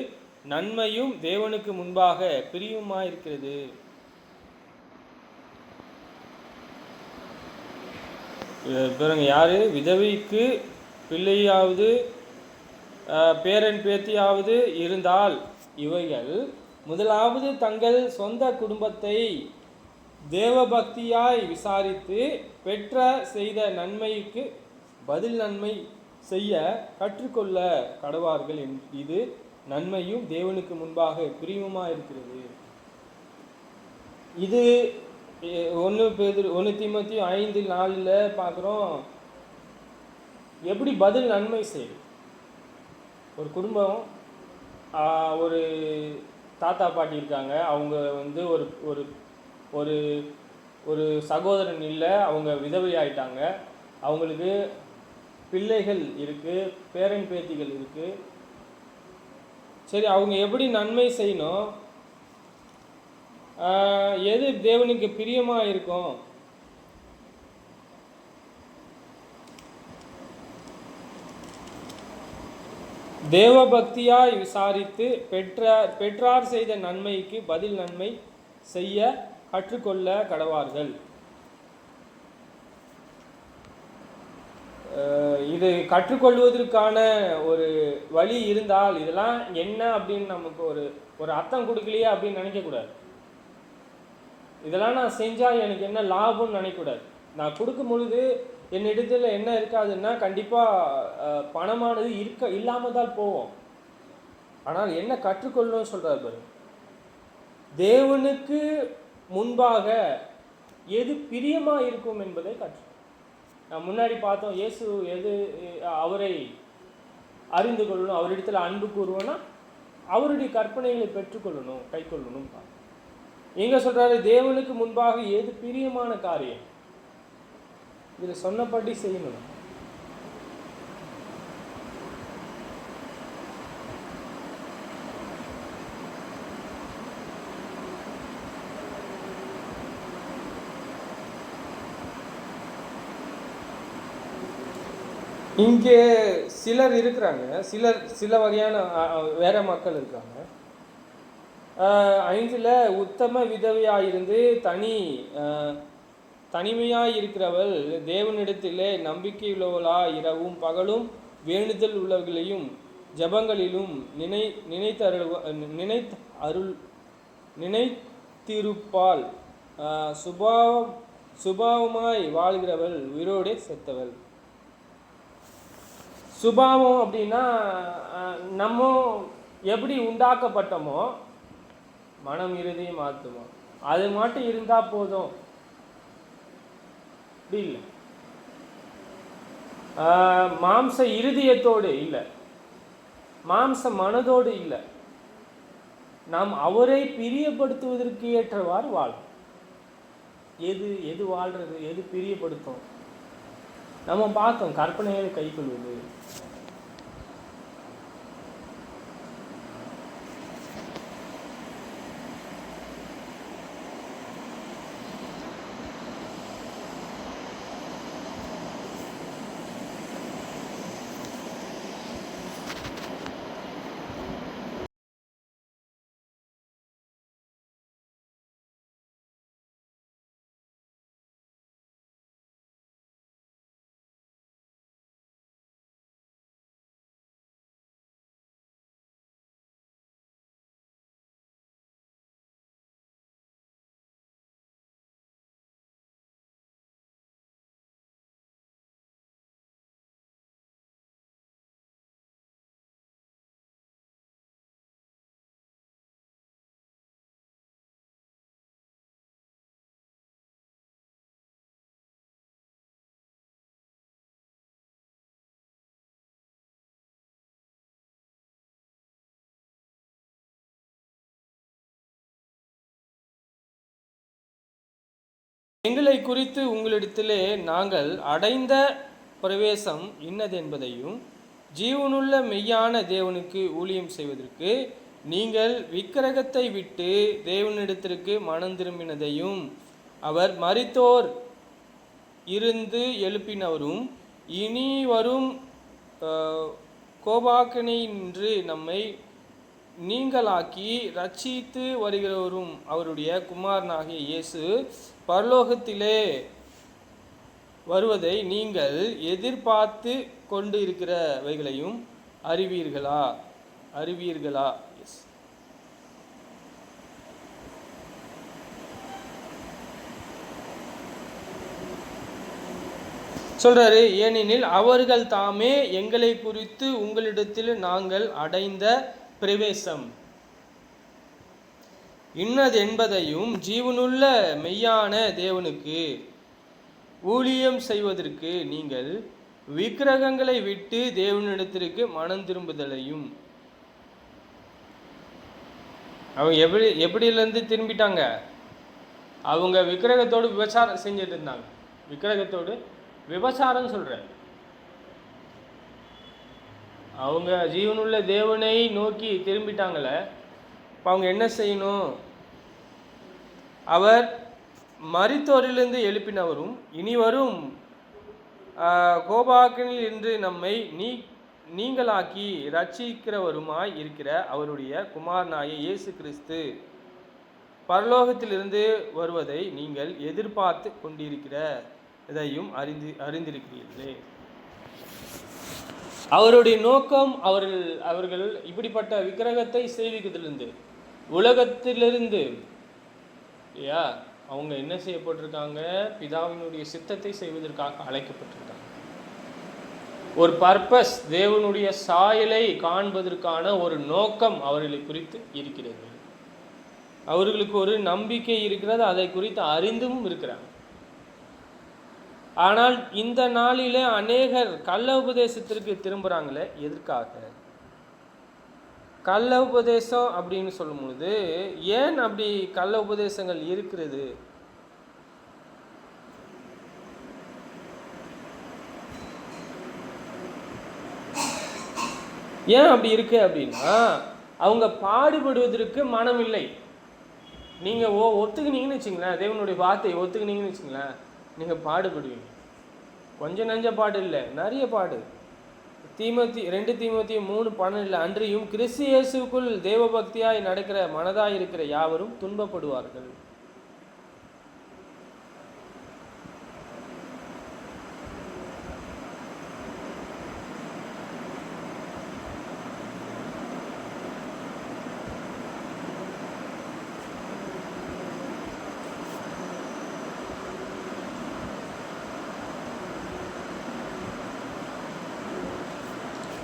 நன்மையும் தேவனுக்கு முன்பாக பிரியமாயிருக்கிறது. பாருங்க, யாரு? விதவைக்கு பிள்ளையாவது பேரன் பேத்தியாவது இருந்தால் இவைகள் முதலாவது தங்கள் சொந்த குடும்பத்தை தேவபக்தியாய் விசாரித்து செய்த நன்மைக்கு பதில் நன்மை செய்ய கற்றுக்கொள்ள கடவார்கள். இது நன்மையும் தேவனுக்கு முன்பாக பிரியமாக இருக்கிறது. இது 1 தீமோத்தேயு 5:4 பார்க்குறோம். எப்படி பதில் நன்மை செய்யும்? ஒரு குடும்பம், ஒரு தாத்தா பாட்டி இருக்காங்க. அவங்க ஒரு ஒரு ஒரு சகோதரன் இல்லை, அவங்க விதவை ஆயிட்டாங்க. அவங்களுக்கு பிள்ளைகள் இருக்குது, பேரன் பேத்திகள் இருக்குது. சரி, அவங்க எப்படி நன்மை செய்யணும்? எது தேவனுக்கு பிரியமாக இருக்கும்? தேவபக்தியாய் விசாரித்து பெற்றார் செய்த நன்மைக்கு பதில் நன்மை செய்ய கற்றுக்கொள்ள கடவார்கள். இது கற்றுக்கொள்வதற்கான ஒரு வழி இருந்தால் இதெல்லாம் என்ன அப்படின்னு நமக்கு ஒரு அர்த்தம் கொடுக்கலையே அப்படின்னு நினைக்கக்கூடாது. இதெல்லாம் நான் செஞ்சால் எனக்கு என்ன லாபம்னு நினைக்கக்கூடாது. நான் கொடுக்கும் பொழுது என்னிடத்தில் என்ன இருக்காதுன்னா, கண்டிப்பாக பணமானது இல்லாமல் தான் போவோம். ஆனால் என்ன கற்றுக்கொள்ளணும்னு சொல்கிறார் பாருங்க. தேவனுக்கு முன்பாக எது பிரியமாக இருக்கும் என்பதை நான் முன்னாடி பார்த்தோம். இயேசு அவரை அறிந்து கொள்ளணும், அவரிடத்தில் அன்பு கூறுவோன்னா அவருடைய கற்பனைகளை பெற்றுக்கொள்ளணும், கை கொள்ளணும். எங்கே சொல்கிறாரு? தேவனுக்கு முன்பாக எது பிரியமான காரியம் இதில் சொன்னபடி செய்யணும். இங்கே சிலர் இருக்கிறாங்க, சில வகையான வேற மக்கள் இருக்காங்க. 5ல் உத்தம விதவையாயிருந்து தனிமையாய் இருக்கிறவள் தேவனிடத்திலே நம்பிக்கையுள்ளவளா இரவும் பகலும் வேண்டுதல் உள்ளவர்களையும் ஜபங்களிலும் நினைத்திருப்பாள். சுபாவமாய் வாழ்கிறவள் உயிரோடே செத்தவள். சுபாவம் அப்படின்னா நம்ம எப்படி உண்டாக்கப்பட்டோமோ மனம் இருதயம் ஆத்துமா அது மட்டும் இருந்தா போதும். அப்படி இல்லை, மாம்ச இருதயத்தோடு இல்லை, மாம்ச மனதோடு இல்லை, நாம் அவரை பிரியப்படுத்துவதற்கு ஏற்றவாறு வாழும். எது வாழ்றது, எது பிரியப்படுத்தும்? நம்ம பார்த்தோம், கற்பனைகளை கைக்கொள்வது. எங்களை குறித்து உங்களிடத்திலே நாங்கள் அடைந்த பிரவேசம் இன்னதென்பதையும் ஜீவனுள்ள மெய்யான தேவனுக்கு ஊழியம் செய்வதற்கு நீங்கள் விக்கிரகத்தை விட்டு தேவனிடத்திற்கு மனம் திரும்பினதையும் அவர் மரித்தோர் இருந்து எழுப்பினவரும் இனி வரும் கோபாக்கினின்று நம்மை நீங்களாக்கி ரட்சித்து வருகிறவரும் அவருடைய குமாரனாகிய இயேசு பரலோகத்திலே வருவதை நீங்கள் எதிர்பார்த்து கொண்டு இருக்கிறவைகளையும் அறிவீர்களா? சொல்றாரு, ஏனெனில் அவர்கள் தாமே எங்களை குறித்து உங்களிடத்தில் நாங்கள் அடைந்த பிரவேசம் இன்னது என்பதையும் ஜீவனுள்ள மெய்யான தேவனுக்கு ஊழியம் செய்வதற்கு நீங்கள் விக்கிரகங்களை விட்டு தேவனிடத்திற்கு மனம் திரும்புதலையும். அவங்க எப்படிலேருந்து திரும்பிட்டாங்க? அவங்க விக்கிரகத்தோடு விபச்சாரம் செஞ்சுட்டு இருந்தாங்க. விக்கிரகத்தோடு விபச்சாரம் சொல்கிறேன். அவங்க ஜீவனுள்ள தேவனை நோக்கி திரும்பிட்டாங்களே, இப்போ அவங்க என்ன செய்யணும்? அவர் மரித்தோரிலிருந்து எழுப்பினவரும் இனி வரும் கோபாக்கினில் என்று நம்மை நீங்களாக்கி ரட்சிக்கிறவருமாய் இருக்கிற அவருடைய குமாரனாகிய இயேசு கிறிஸ்து பரலோகத்திலிருந்து வருவதை நீங்கள் எதிர்பார்த்து கொண்டிருக்கிற இதையும் அறிந்திருக்கிறீர்களே. அவருடைய நோக்கம் அவர்கள் இப்படிப்பட்ட விக்கிரகத்தை சேவிக்கிறதிலிருந்து, உலகத்திலிருந்து இல்லையா, அவங்க என்ன செய்யப்பட்டிருக்காங்க? பிதாவினுடைய சித்தத்தை செய்வதற்காக அழைக்கப்பட்டிருக்காங்க. ஒரு பர்பஸ், தேவனுடைய சாயலை காண்பதற்கான ஒரு நோக்கம் அவர்களை குறித்து இருக்கிறது. அவர்களுக்கு ஒரு நம்பிக்கை இருக்கிறது, அதை குறித்து அறிந்தும் இருக்கிறாங்க. ஆனால் இந்த நாளிலே அநேகர் கள்ள உபதேசத்திற்கு திரும்புகிறாங்களே, எதற்காக? கள்ள உபதேசம் அப்படின்னு சொல்லும் பொழுது ஏன் அப்படி கள்ள உபதேசங்கள் இருக்கிறது? ஏன் அப்படி இருக்கு அப்படின்னா, அவங்க பாடுபடுவதற்கு மனம் இல்லை. நீங்கள் ஒத்துக்குனீங்கன்னு வச்சுங்களேன், தேவனுடைய வார்த்தையை ஒத்துக்குனீங்கன்னு வச்சுங்களேன், நீங்கள் பாடுபடுவீங்க. கொஞ்சம் நஞ்ச பாடு இல்லை, நிறைய பாடு. 2 தீமோத்தேயு 3:12 அன்றியும் கிறிஸ்து இயேசுவுக்குள் தேவபக்தியாய் நடக்கிற மனதாய் இருக்கிற யாவரும் துன்பப்படுவார்கள்.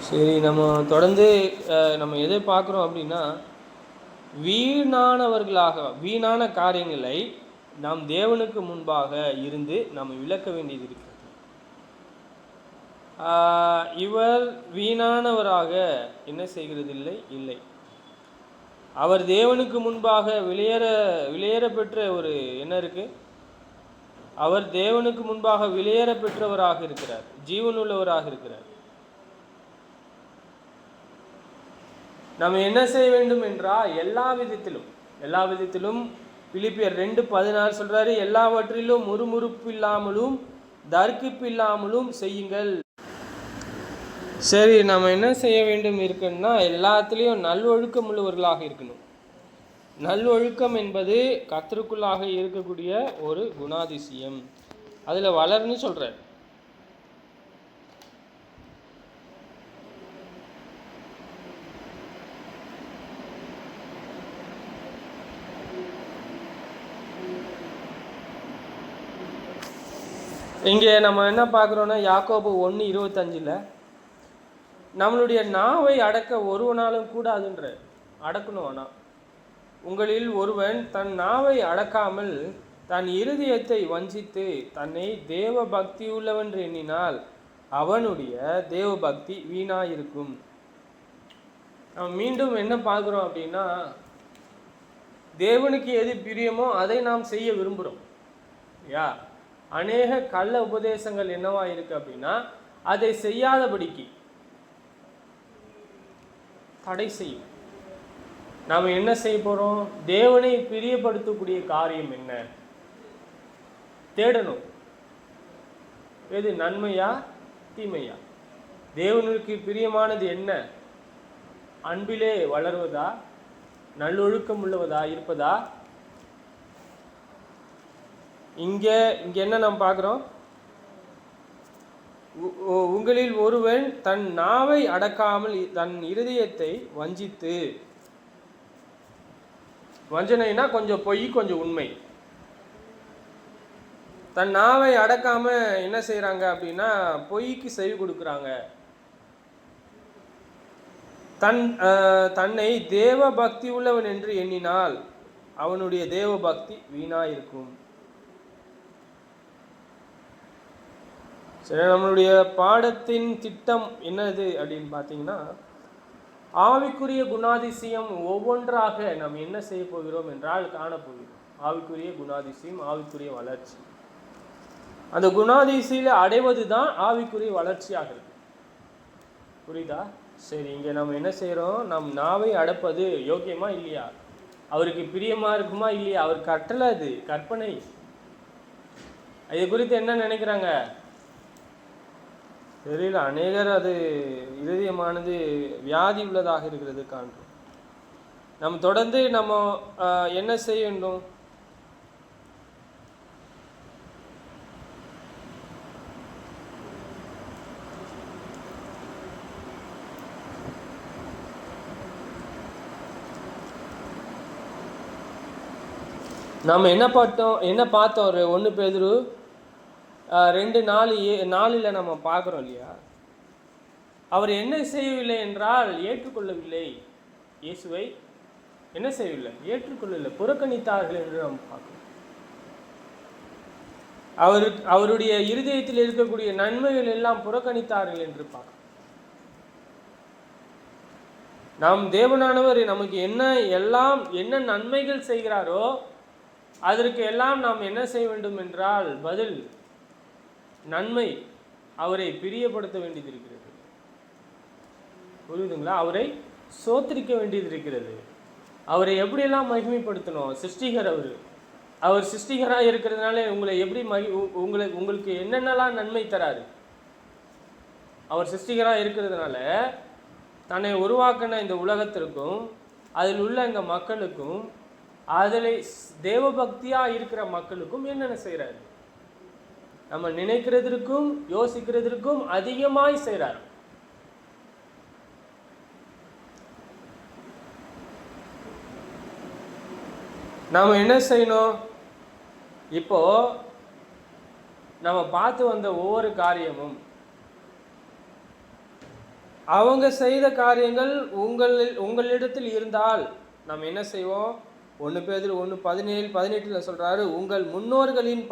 சரி, நம்ம தொடர்ந்து நம்ம எதை பார்க்குறோம் அப்படின்னா, வீணான காரியங்களை நாம் தேவனுக்கு முன்பாக இருந்து நாம் விளக்க வேண்டியது இருக்கிறது. இவர் வீணானவராக என்ன செய்கிறதில்லை இல்லை. அவர் தேவனுக்கு முன்பாக விலையேற பெற்ற ஒரு என்ன இருக்கு, அவர் தேவனுக்கு முன்பாக விலையேற பெற்றவராக இருக்கிறார், ஜீவனுள்ளவராக இருக்கிறார். நாம் என்ன செய்ய வேண்டும் என்றால் எல்லா விதத்திலும் பிலிப்பியர் 2:16 சொல்றாரு, எல்லாவற்றிலும் முறுமுறுப்பு இல்லாமலும் தர்க்கிப்பு இல்லாமலும் செய்யுங்கள். சரி, நம்ம என்ன செய்ய வேண்டும் இருக்குன்னா, எல்லாத்துலேயும் நல்லொழுக்கம் உள்ளவர்களாக இருக்கணும். நல்லொழுக்கம் என்பது கர்த்தருக்குள்ளாக இருக்கக்கூடிய ஒரு குணாதிசயம். அதில் வளர்ன்னு சொல்கிறார். இங்கே நம்ம என்ன பார்க்குறோன்னா, யாக்கோபு 1:25 நம்மளுடைய நாவை அடக்க ஒருவனாலும் கூடாதுன்ற அடக்கணும். ஆனால் உங்களில் ஒருவன் தன் நாவை அடக்காமல் தன் இருதயத்தை வஞ்சித்து தன்னை தேவ பக்தி உள்ளவன் எண்ணினால் அவனுடைய தேவ பக்தி வீணாயிருக்கும். நம்ம மீண்டும் என்ன பார்க்குறோம் அப்படின்னா, தேவனுக்கு எது பிரியமோ அதை நாம் செய்ய விரும்புகிறோம். அநேக கள்ள உபதேசங்கள் என்னவா இருக்கு அப்படின்னா, அதை செய்யாதபடிக்கு தடை செய்யும். நாம் என்ன செய்ய போறோம்? தேவனை பிரியப்படுத்தக்கூடிய காரியம் என்ன தேடணும். எது நன்மையா தீமையா? தேவனுக்கு பிரியமானது என்ன? அன்பிலே வளர்வதா, நல்லொழுக்கம் உள்ளவதா இருப்பதா? இங்க என்ன நாம் பார்க்குறோம்? உங்களில் ஒருவன் தன் நாவை அடக்காமல் தன் இருதயத்தை வஞ்சித்து, வஞ்சனைனா கொஞ்சம் பொய் கொஞ்சம் உண்மை. தன் நாவை அடக்காம என்ன செய்யறாங்க அப்படின்னா, பொய்க்கு செவி கொடுக்குறாங்க. தன்னை தேவ பக்தி உள்ளவன் என்று எண்ணினால் அவனுடைய தேவ பக்தி வீணாயிருக்கும். சரி, நம்மளுடைய பாடத்தின் திட்டம் என்னது அப்படின்னு பார்த்தீங்கன்னா, ஆவிக்குரிய குணாதிசயம் ஒவ்வொன்றாக நாம் என்ன செய்ய போகிறோம் என்றால் காணப்போகிறோம். ஆவிக்குரிய குணாதிசயம், ஆவிக்குரிய வளர்ச்சி. அந்த குணாதிசையில் அடைவது தான் ஆவிக்குரிய வளர்ச்சியாக இருக்கு. புரியுதா? சரி, இங்கே நம்ம என்ன செய்கிறோம்? நம் நாவை அடப்பது யோக்கியமா இல்லையா? அவருக்கு பிரியமா இருக்குமா இல்லையா? அவர் கட்டளை, அது கற்பனை. இது குறித்து என்ன நினைக்கிறாங்க தெரியல. அநேகர் அது இருதயமானது வியாதி உள்ளதாக இருக்கிறது காண்றோம். நம்ம தொடர்ந்து நம்ம என்ன செய்ய வேண்டும்? நாம் என்ன பார்த்தோம்? 1 பேதுரு 2:4 நம்ம பார்க்குறோம் இல்லையா? அவர் என்ன செய்யவில்லை என்றால் ஏற்றுக்கொள்ளவில்லை. இயேசுவை என்ன செய்யவில்லை? ஏற்றுக்கொள்ளவில்லை, புறக்கணித்தார்கள் என்று நாம் பார்க்கிறோம். அவருடைய இருதயத்தில் இருக்கக்கூடிய நன்மைகள் எல்லாம் புறக்கணித்தார்கள் என்று பார்க்கிறோம். நாம் தேவனானவர் நமக்கு என்ன நன்மைகள் செய்கிறாரோ அதற்கு எல்லாம் நாம் என்ன செய்ய வேண்டும் என்றால் பதில் நன்மை, அவரை பிரியப்படுத்த வேண்டியது இருக்கிறது. புரியுதுங்களா? அவரை சோத்திரிக்க வேண்டியது இருக்கிறது. அவரை எப்படியெல்லாம் மகிமைப்படுத்தணும்? சிருஷ்டிகர் அவர் சிருஷ்டிகராக இருக்கிறதுனால உங்களை எப்படி உங்களுக்கு என்னென்னலாம் நன்மை தராரு? அவர் சிருஷ்டிகராக இருக்கிறதுனால தன்னை உருவாக்கின இந்த உலகத்திற்கும் அதில் உள்ள இந்த மக்களுக்கும் அதில் தேவபக்தியாக இருக்கிற மக்களுக்கும் என்னென்ன செய்கிறாரு? நம்ம நினைக்கிறதற்கும் யோசிக்கிறதற்கும் அதிகமாய் செய்கிறார். நாம் என்ன செய்யணும்? இப்போ நம்ம பார்த்து வந்த ஒவ்வொரு காரியமும் அவங்க செய்த காரியங்கள் உங்களிடத்தில் இருந்தால் நாம் என்ன செய்வோம்? 1 பேதுரு 1:17-18 சொல்றாரு, உங்கள் முன்னோர்களின்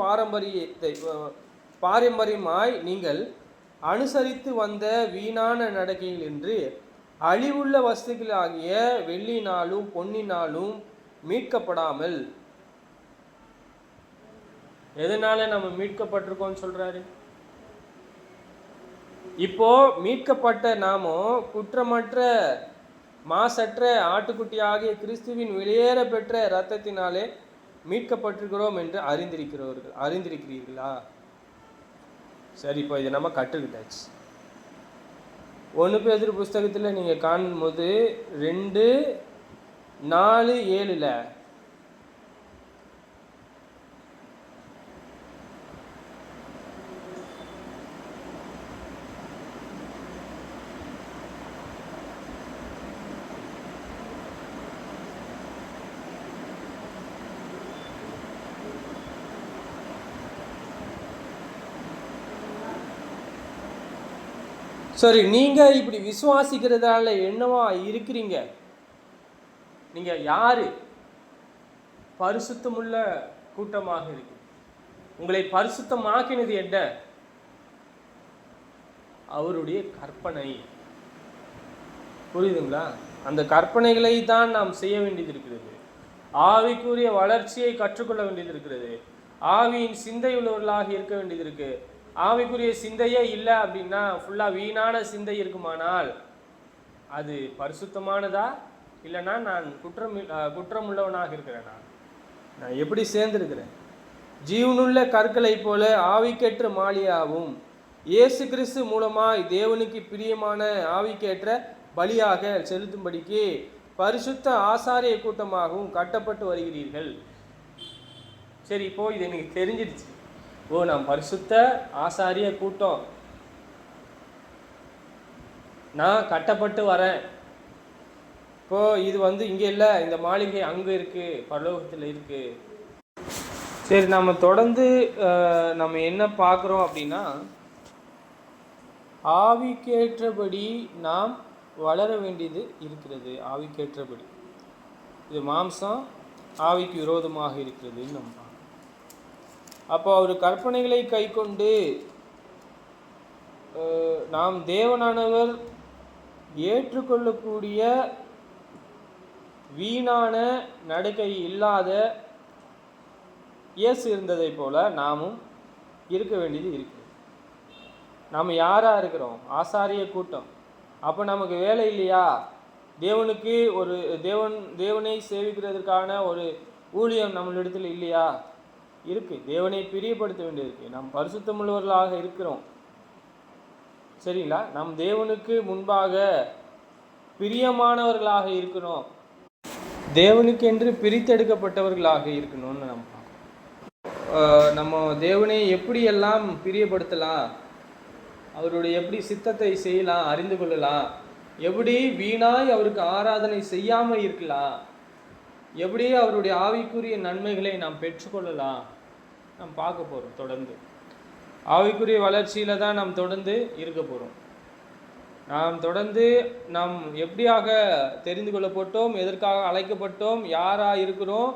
பாரம்பரியமாய் நீங்கள் அனுசரித்து வந்த வீணான நடக்கையில் என்று அழிவுள்ள வஸ்துக்களாகிய வெள்ளினாலும் பொன்னினாலும் மீட்கப்படாமல். எதனால நம்ம மீட்கப்பட்டிருக்கோம்னு சொல்றாரு? இப்போ மீட்கப்பட்ட நாமோ குற்றமற்ற மாசற்ற ஆட்டுக்குட்டியாகிய கிறிஸ்துவின் வெளியேற பெற்ற இரத்தத்தினாலே மீட்கப்பட்டிருக்கிறோம் என்று அறிந்திருக்கிறீர்களா? சரி, இப்போ இதை நம்ம கற்றுக்கிட்டாச்சு. 1 பேதுரு புஸ்தகத்தில் நீங்கள் காணும்போது 2:4-7 சரி, நீங்கள் இப்படி விசுவாசிக்கிறதால என்னவா இருக்கிறீங்க? நீங்கள் யாரு? பரிசுத்தமுள்ள கூட்டமாக இருக்கு. உங்களை பரிசுத்தமாக்கினது என்ன? அவருடைய கற்பனை. புரியுதுங்களா? அந்த கற்பனைகளை தான் நாம் செய்ய வேண்டியது இருக்கிறது. ஆவிக்குரிய வளர்ச்சியை கற்றுக்கொள்ள வேண்டியது இருக்கிறது. ஆவியின் சிந்தை உள்ளவர்களாக இருக்க வேண்டியது இருக்கு. ஆவிக்குரிய சிந்தையே இல்லை அப்படின்னா, ஃபுல்லாக வீணான சிந்தை இருக்குமானால் அது பரிசுத்தமானதா? இல்லைன்னா நான் குற்றமுள்ளவனாக இருக்கிறேனா? நான் எப்படி சேர்ந்திருக்கிறேன்? ஜீவனுள்ள கற்களை போல ஆவிக்கேற்ற மாளியாகவும் இயேசு கிறிஸ்து மூலமாய் தேவனுக்கு பிரியமான ஆவிக்கேற்ற பலியாக செலுத்தும்படிக்கு பரிசுத்த ஆசாரிய கூட்டமாகவும் கட்டப்பட்டு வருகிறீர்கள். சரி, இப்போ இது எனக்கு தெரிஞ்சிடுச்சு. நான் பரிசுத்த ஆசாரிய கூட்டம், நான் கட்டப்பட்டு வரேன். இப்போ இது இங்கே இல்லை, இந்த மாளிகை அங்கே இருக்கு, பரலோகத்தில் இருக்கு. சரி, நம்ம தொடர்ந்து நம்ம என்ன பார்க்குறோம் அப்படின்னா, ஆவிக்கேற்றபடி நாம் வளர வேண்டியது இருக்கிறது. ஆவிக்கேற்றபடி இது மாம்சம் ஆவிக்கு விரோதமாக இருக்கிறதுன்னு நம்ம பார்க்கணும். அப்போ அவர் கற்பனைகளை கை கொண்டு நாம் தேவனானவர் ஏற்றுக்கொள்ளக்கூடிய வீணான நடக்கை இல்லாத இயேசு இருந்ததை போல நாமும் இருக்க வேண்டியது இருக்குது. நாம் யாராக இருக்கிறோம்? ஆசாரிய கூட்டம். அப்போ நமக்கு வேலை இல்லையா? தேவனுக்கு ஒரு தேவனை சேவிக்கிறதுக்கான ஒரு ஊழியம் நம்மளிடத்தில் இல்லையா? இருக்குது. தேவனை பிரியப்படுத்த வேண்டியிருக்கு. நாம் பரிசுத்தமுள்ளவர்களாக இருக்கிறோம். சரிங்களா? நம் தேவனுக்கு முன்பாக பிரியமானவர்களாக இருக்கணும். தேவனுக்கு என்று பிரித்தெடுக்கப்பட்டவர்களாக இருக்கணும்னு நம்ம பார்க்கணும். நம்ம தேவனை எப்படியெல்லாம் பிரியப்படுத்தலாம், அவருடைய எப்படி சித்தத்தை செய்யலாம், அறிந்து கொள்ளலாம், எப்படி வீணாய் அவருக்கு ஆராதனை செய்யாமல் இருக்கலாம், எப்படி அவருடைய ஆவிக்குரிய நன்மைகளை நாம் பெற்றுக்கொள்ளலாம், நாம் பார்க்க போகிறோம். தொடர்ந்து ஆவிக்குரிய வளர்ச்சியில் தான் நாம் தொடர்ந்து இருக்க போகிறோம். நாம் எப்படியாக தெரிந்து கொள்ளப்பட்டோம், எதற்காக அழைக்கப்பட்டோம், யாராக இருக்கிறோம்,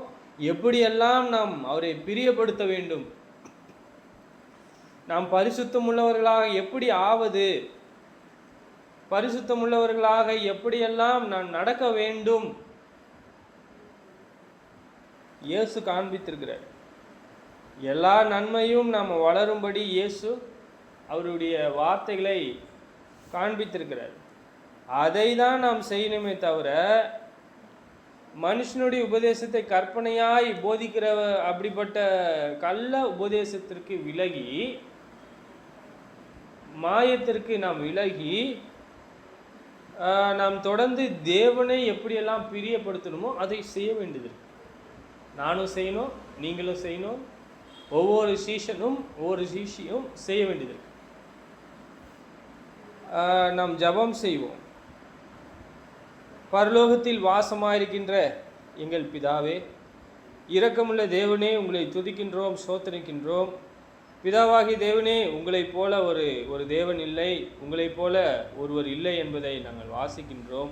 எப்படியெல்லாம் நாம் அவரை பிரியப்படுத்த வேண்டும், நாம் பரிசுத்தமுள்ளவர்களாக எப்படி ஆவது, பரிசுத்தமுள்ளவர்களாக எப்படியெல்லாம் நாம் நடக்க வேண்டும், இயேசு காண்பித்திருக்கிறார். எல்லா நன்மையும் நாம் வளரும்படி இயேசு அவருடைய வார்த்தைகளை காண்பித்திருக்கிறார். அதை தான் நாம் செய்யணுமே தவிர மனுஷனுடைய உபதேசத்தை கற்பனையாய் போதிக்கிற அப்படிப்பட்ட கள்ள உபதேசத்திற்கு விலகி மாயத்திற்கு நாம் விலகி நாம் தொடர்ந்து தேவனை எப்படியெல்லாம் பிரியப்படுத்தணுமோ அதை செய்ய வேண்டியது இருக்கு. நானும் செய்யணும், நீங்களும் செய்யணும், ஒவ்வொரு சீஷனும் ஒவ்வொரு சீஷியும் செய்ய வேண்டியது இருக்கு. நாம் ஜெபம் செய்வோம். பரலோகத்தில் வாசமாயிருக்கின்ற எங்கள் பிதாவே, இரக்கமுள்ள தேவனே, உங்களை துதிக்கின்றோம், ஸ்தோத்திரிக்கின்றோம். பிதாவாகி தேவனே, உங்களைப் போல ஒரு தேவன் இல்லை, உங்களைப் போல ஒருவர் இல்லை என்பதை நாங்கள் வாசிக்கின்றோம்.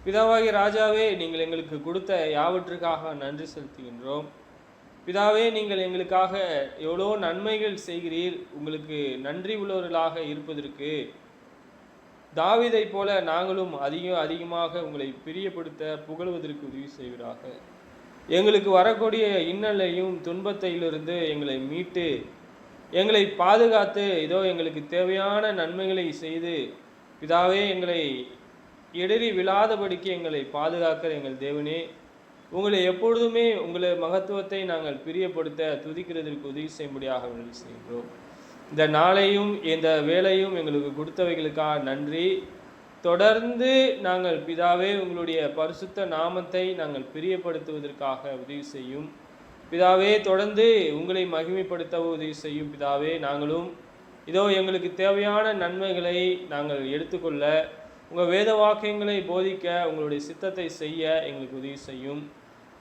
பிதாவாகி ராஜாவே, நீங்கள் எங்களுக்கு கொடுத்த யாவற்றுக்காக நன்றி செலுத்துகின்றோம். பிதாவே, நீங்கள் எங்களுக்காக எவ்வளோ நன்மைகள் செய்கிறீர். உங்களுக்கு நன்றி உள்ளவர்களாக இருப்பதற்கு தாவீதை போல நாங்களும் அதிகமாக உங்களை பிரியப்படுத்த புகழ்வதற்கு உதவி செய்வீராக. எங்களுக்கு வரக்கூடிய இன்னலையும் துன்பத்திலிருந்து எங்களை மீட்டு எங்களை பாதுகாத்து இதோ எங்களுக்கு தேவையான நன்மைகளை செய்து பிதாவே, எங்களை இடறி விழாதபடிக்கு எங்களை பாதுகாக்கிற எங்கள் தேவனே, உங்களை எப்பொழுதுமே உங்களை மகத்துவத்தை நாங்கள் பிரியப்படுத்த துதிக்கிறதற்கு உதவி செய்யும்படியாக உதவி செய்கின்றோம். இந்த நாளையும் இந்த வேலையும் எங்களுக்கு கொடுத்தவைகளுக்காக நன்றி. தொடர்ந்து நாங்கள் பிதாவே உங்களுடைய பரிசுத்த நாமத்தை நாங்கள் பிரியப்படுத்துவதற்காக உதவி செய்யும் பிதாவே. தொடர்ந்து உங்களை மகிமைப்படுத்த உதவி செய்யும் பிதாவே. நாங்களும் இதோ எங்களுக்கு தேவையான நன்மைகளை நாங்கள் எடுத்துக்கொள்ள, உங்கள் வேத வாக்கியங்களை போதிக்க, உங்களுடைய சித்தத்தை செய்ய எங்களுக்கு உதவி செய்யும்.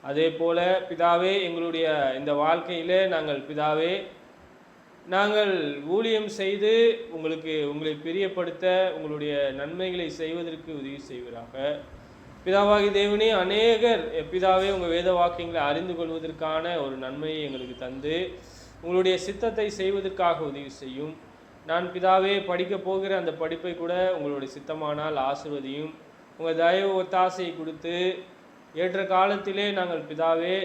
அதே போல பிதாவே, எங்களுடைய இந்த வாழ்க்கையிலே நாங்கள் பிதாவே நாங்கள் ஊழியம் செய்து உங்களை பிரியப்படுத்த உங்களுடைய நன்மைகளை செய்வதற்கு உதவி செய்வீராக. பிதாவாகி தேவனே, அநேகர் பிதாவே உங்கள் வேத வாக்கியங்களை அறிந்து கொள்வதற்கான ஒரு நன்மையை எங்களுக்கு தந்து உங்களுடைய சித்தத்தை செய்வதற்காக உதவி செய்யும். நான் பிதாவே படிக்கப் போகிற அந்த படிப்பை கூட உங்களுடைய சித்தமானால் ஆசிர்வதியும். உங்கள் தயவு ஒத்தாசையை கொடுத்து ஏற்ற காலத்திலே நாங்கள் பிதாவே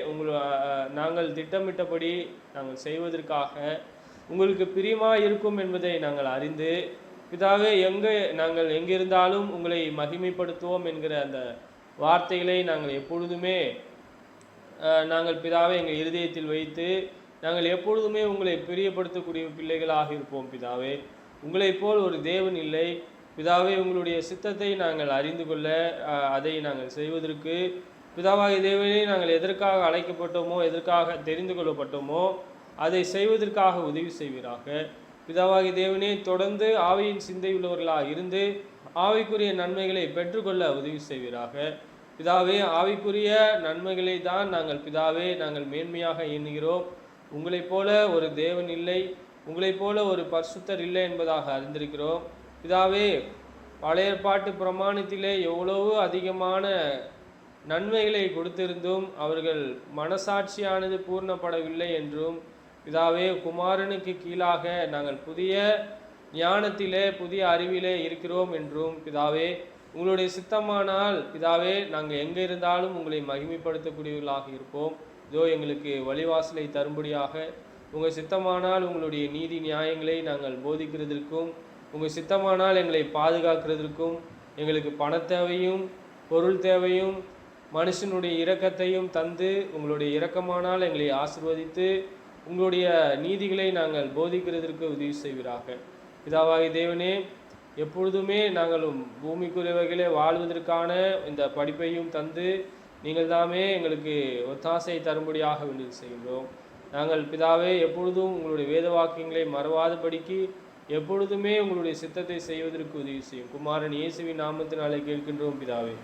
நாங்கள் திட்டமிட்டபடி நாங்கள் செய்வதற்காக உங்களுக்கு பிரியமாக இருக்கும் என்பதை நாங்கள் அறிந்து பிதாவே நாங்கள் எங்கிருந்தாலும் உங்களை மகிமைப்படுத்துவோம் என்கிற அந்த வார்த்தைகளை நாங்கள் எப்பொழுதுமே நாங்கள் பிதாவே எங்கள் இருதயத்தில் வைத்து நாங்கள் எப்பொழுதுமே உங்களை பிரியப்படுத்தக்கூடிய பிள்ளைகளாக இருப்போம். பிதாவே, உங்களைப் போல் ஒரு தேவன் இல்லை. பிதாவே, உங்களுடைய சித்தத்தை நாங்கள் அறிந்து கொள்ள அதை நாங்கள் செய்வதற்கு பிதாவாகிய தேவனே, நாங்கள் எதற்காக அழைக்கப்பட்டோமோ, எதற்காக தெரிந்து கொள்ளப்பட்டோமோ அதை செய்வதற்காக உதவி செய்வீராக. பிதாவாகிய தேவனே, தொடர்ந்து ஆவியின் சிந்தை உள்ளவர்களாக இருந்து ஆவிக்குரிய நன்மைகளை பெற்றுக்கொள்ள உதவி செய்வீராக. பிதாவே, ஆவிக்குரிய நன்மைகளை தான் நாங்கள் பிதாவே நாங்கள் மேன்மையாக எண்ணுகிறோம். உங்களைப் போல ஒரு தேவன் இல்லை, உங்களைப் போல ஒரு பரிசுத்தர் இல்லை என்பதாக அறிந்திருக்கிறோம். பிதாவே, பழைய ஏற்பாட்டு பிரமாணத்திலே எவ்வளவு அதிகமான நன்மைகளை கொடுத்திருந்தும் அவர்கள் மனசாட்சியானது பூர்ணப்படவில்லை என்றும், பிதாவே குமாரனுக்கு கீழாக நாங்கள் புதிய ஞானத்திலே புதிய அறிவிலே இருக்கிறோம் என்றும், பிதாவே உங்களுடைய சித்தமானால் பிதாவே நாங்கள் எங்கே இருந்தாலும் உங்களை மகிமைப்படுத்தக்கூடியவர்களாக இருப்போம். இதோ எங்களுக்கு வழிவாசலை தரும்படியாக உங்கள் சித்தமானால் உங்களுடைய நீதி நியாயங்களை நாங்கள் போதிக்கிறதற்கும், உங்கள் சித்தமானால் எங்களை பாதுகாக்கிறதற்கும், எங்களுக்கு பண தேவையும் பொருள் தேவையும் மனுஷனுடைய இரக்கத்தையும் தந்து உங்களுடைய இரக்கமானால் எங்களை ஆசிர்வதித்து உங்களுடைய நீதிகளை நாங்கள் போதிக்கிறதற்கு உதவி செய்வீராக. பிதாவாகிய தேவனே, எப்பொழுதுமே நாங்களும் பூமிக்குரியவைகளே வாழ்வதற்கான இந்த படிப்பையும் தந்து நீங்கள் தாமே எங்களுக்கு ஒத்தாசை தரும்படியாக வேண்டியது செய்கின்றோம். நாங்கள் பிதாவே எப்பொழுதும் உங்களுடைய வேத வாக்கியங்களை மறவாதபடிக்கு எப்பொழுதுமே உங்களுடைய சித்தத்தை செய்வதற்கு உதவி செய்யும். குமாரன் இயேசுவின் நாமத்தினாலே கேட்கின்றோம் பிதாவே.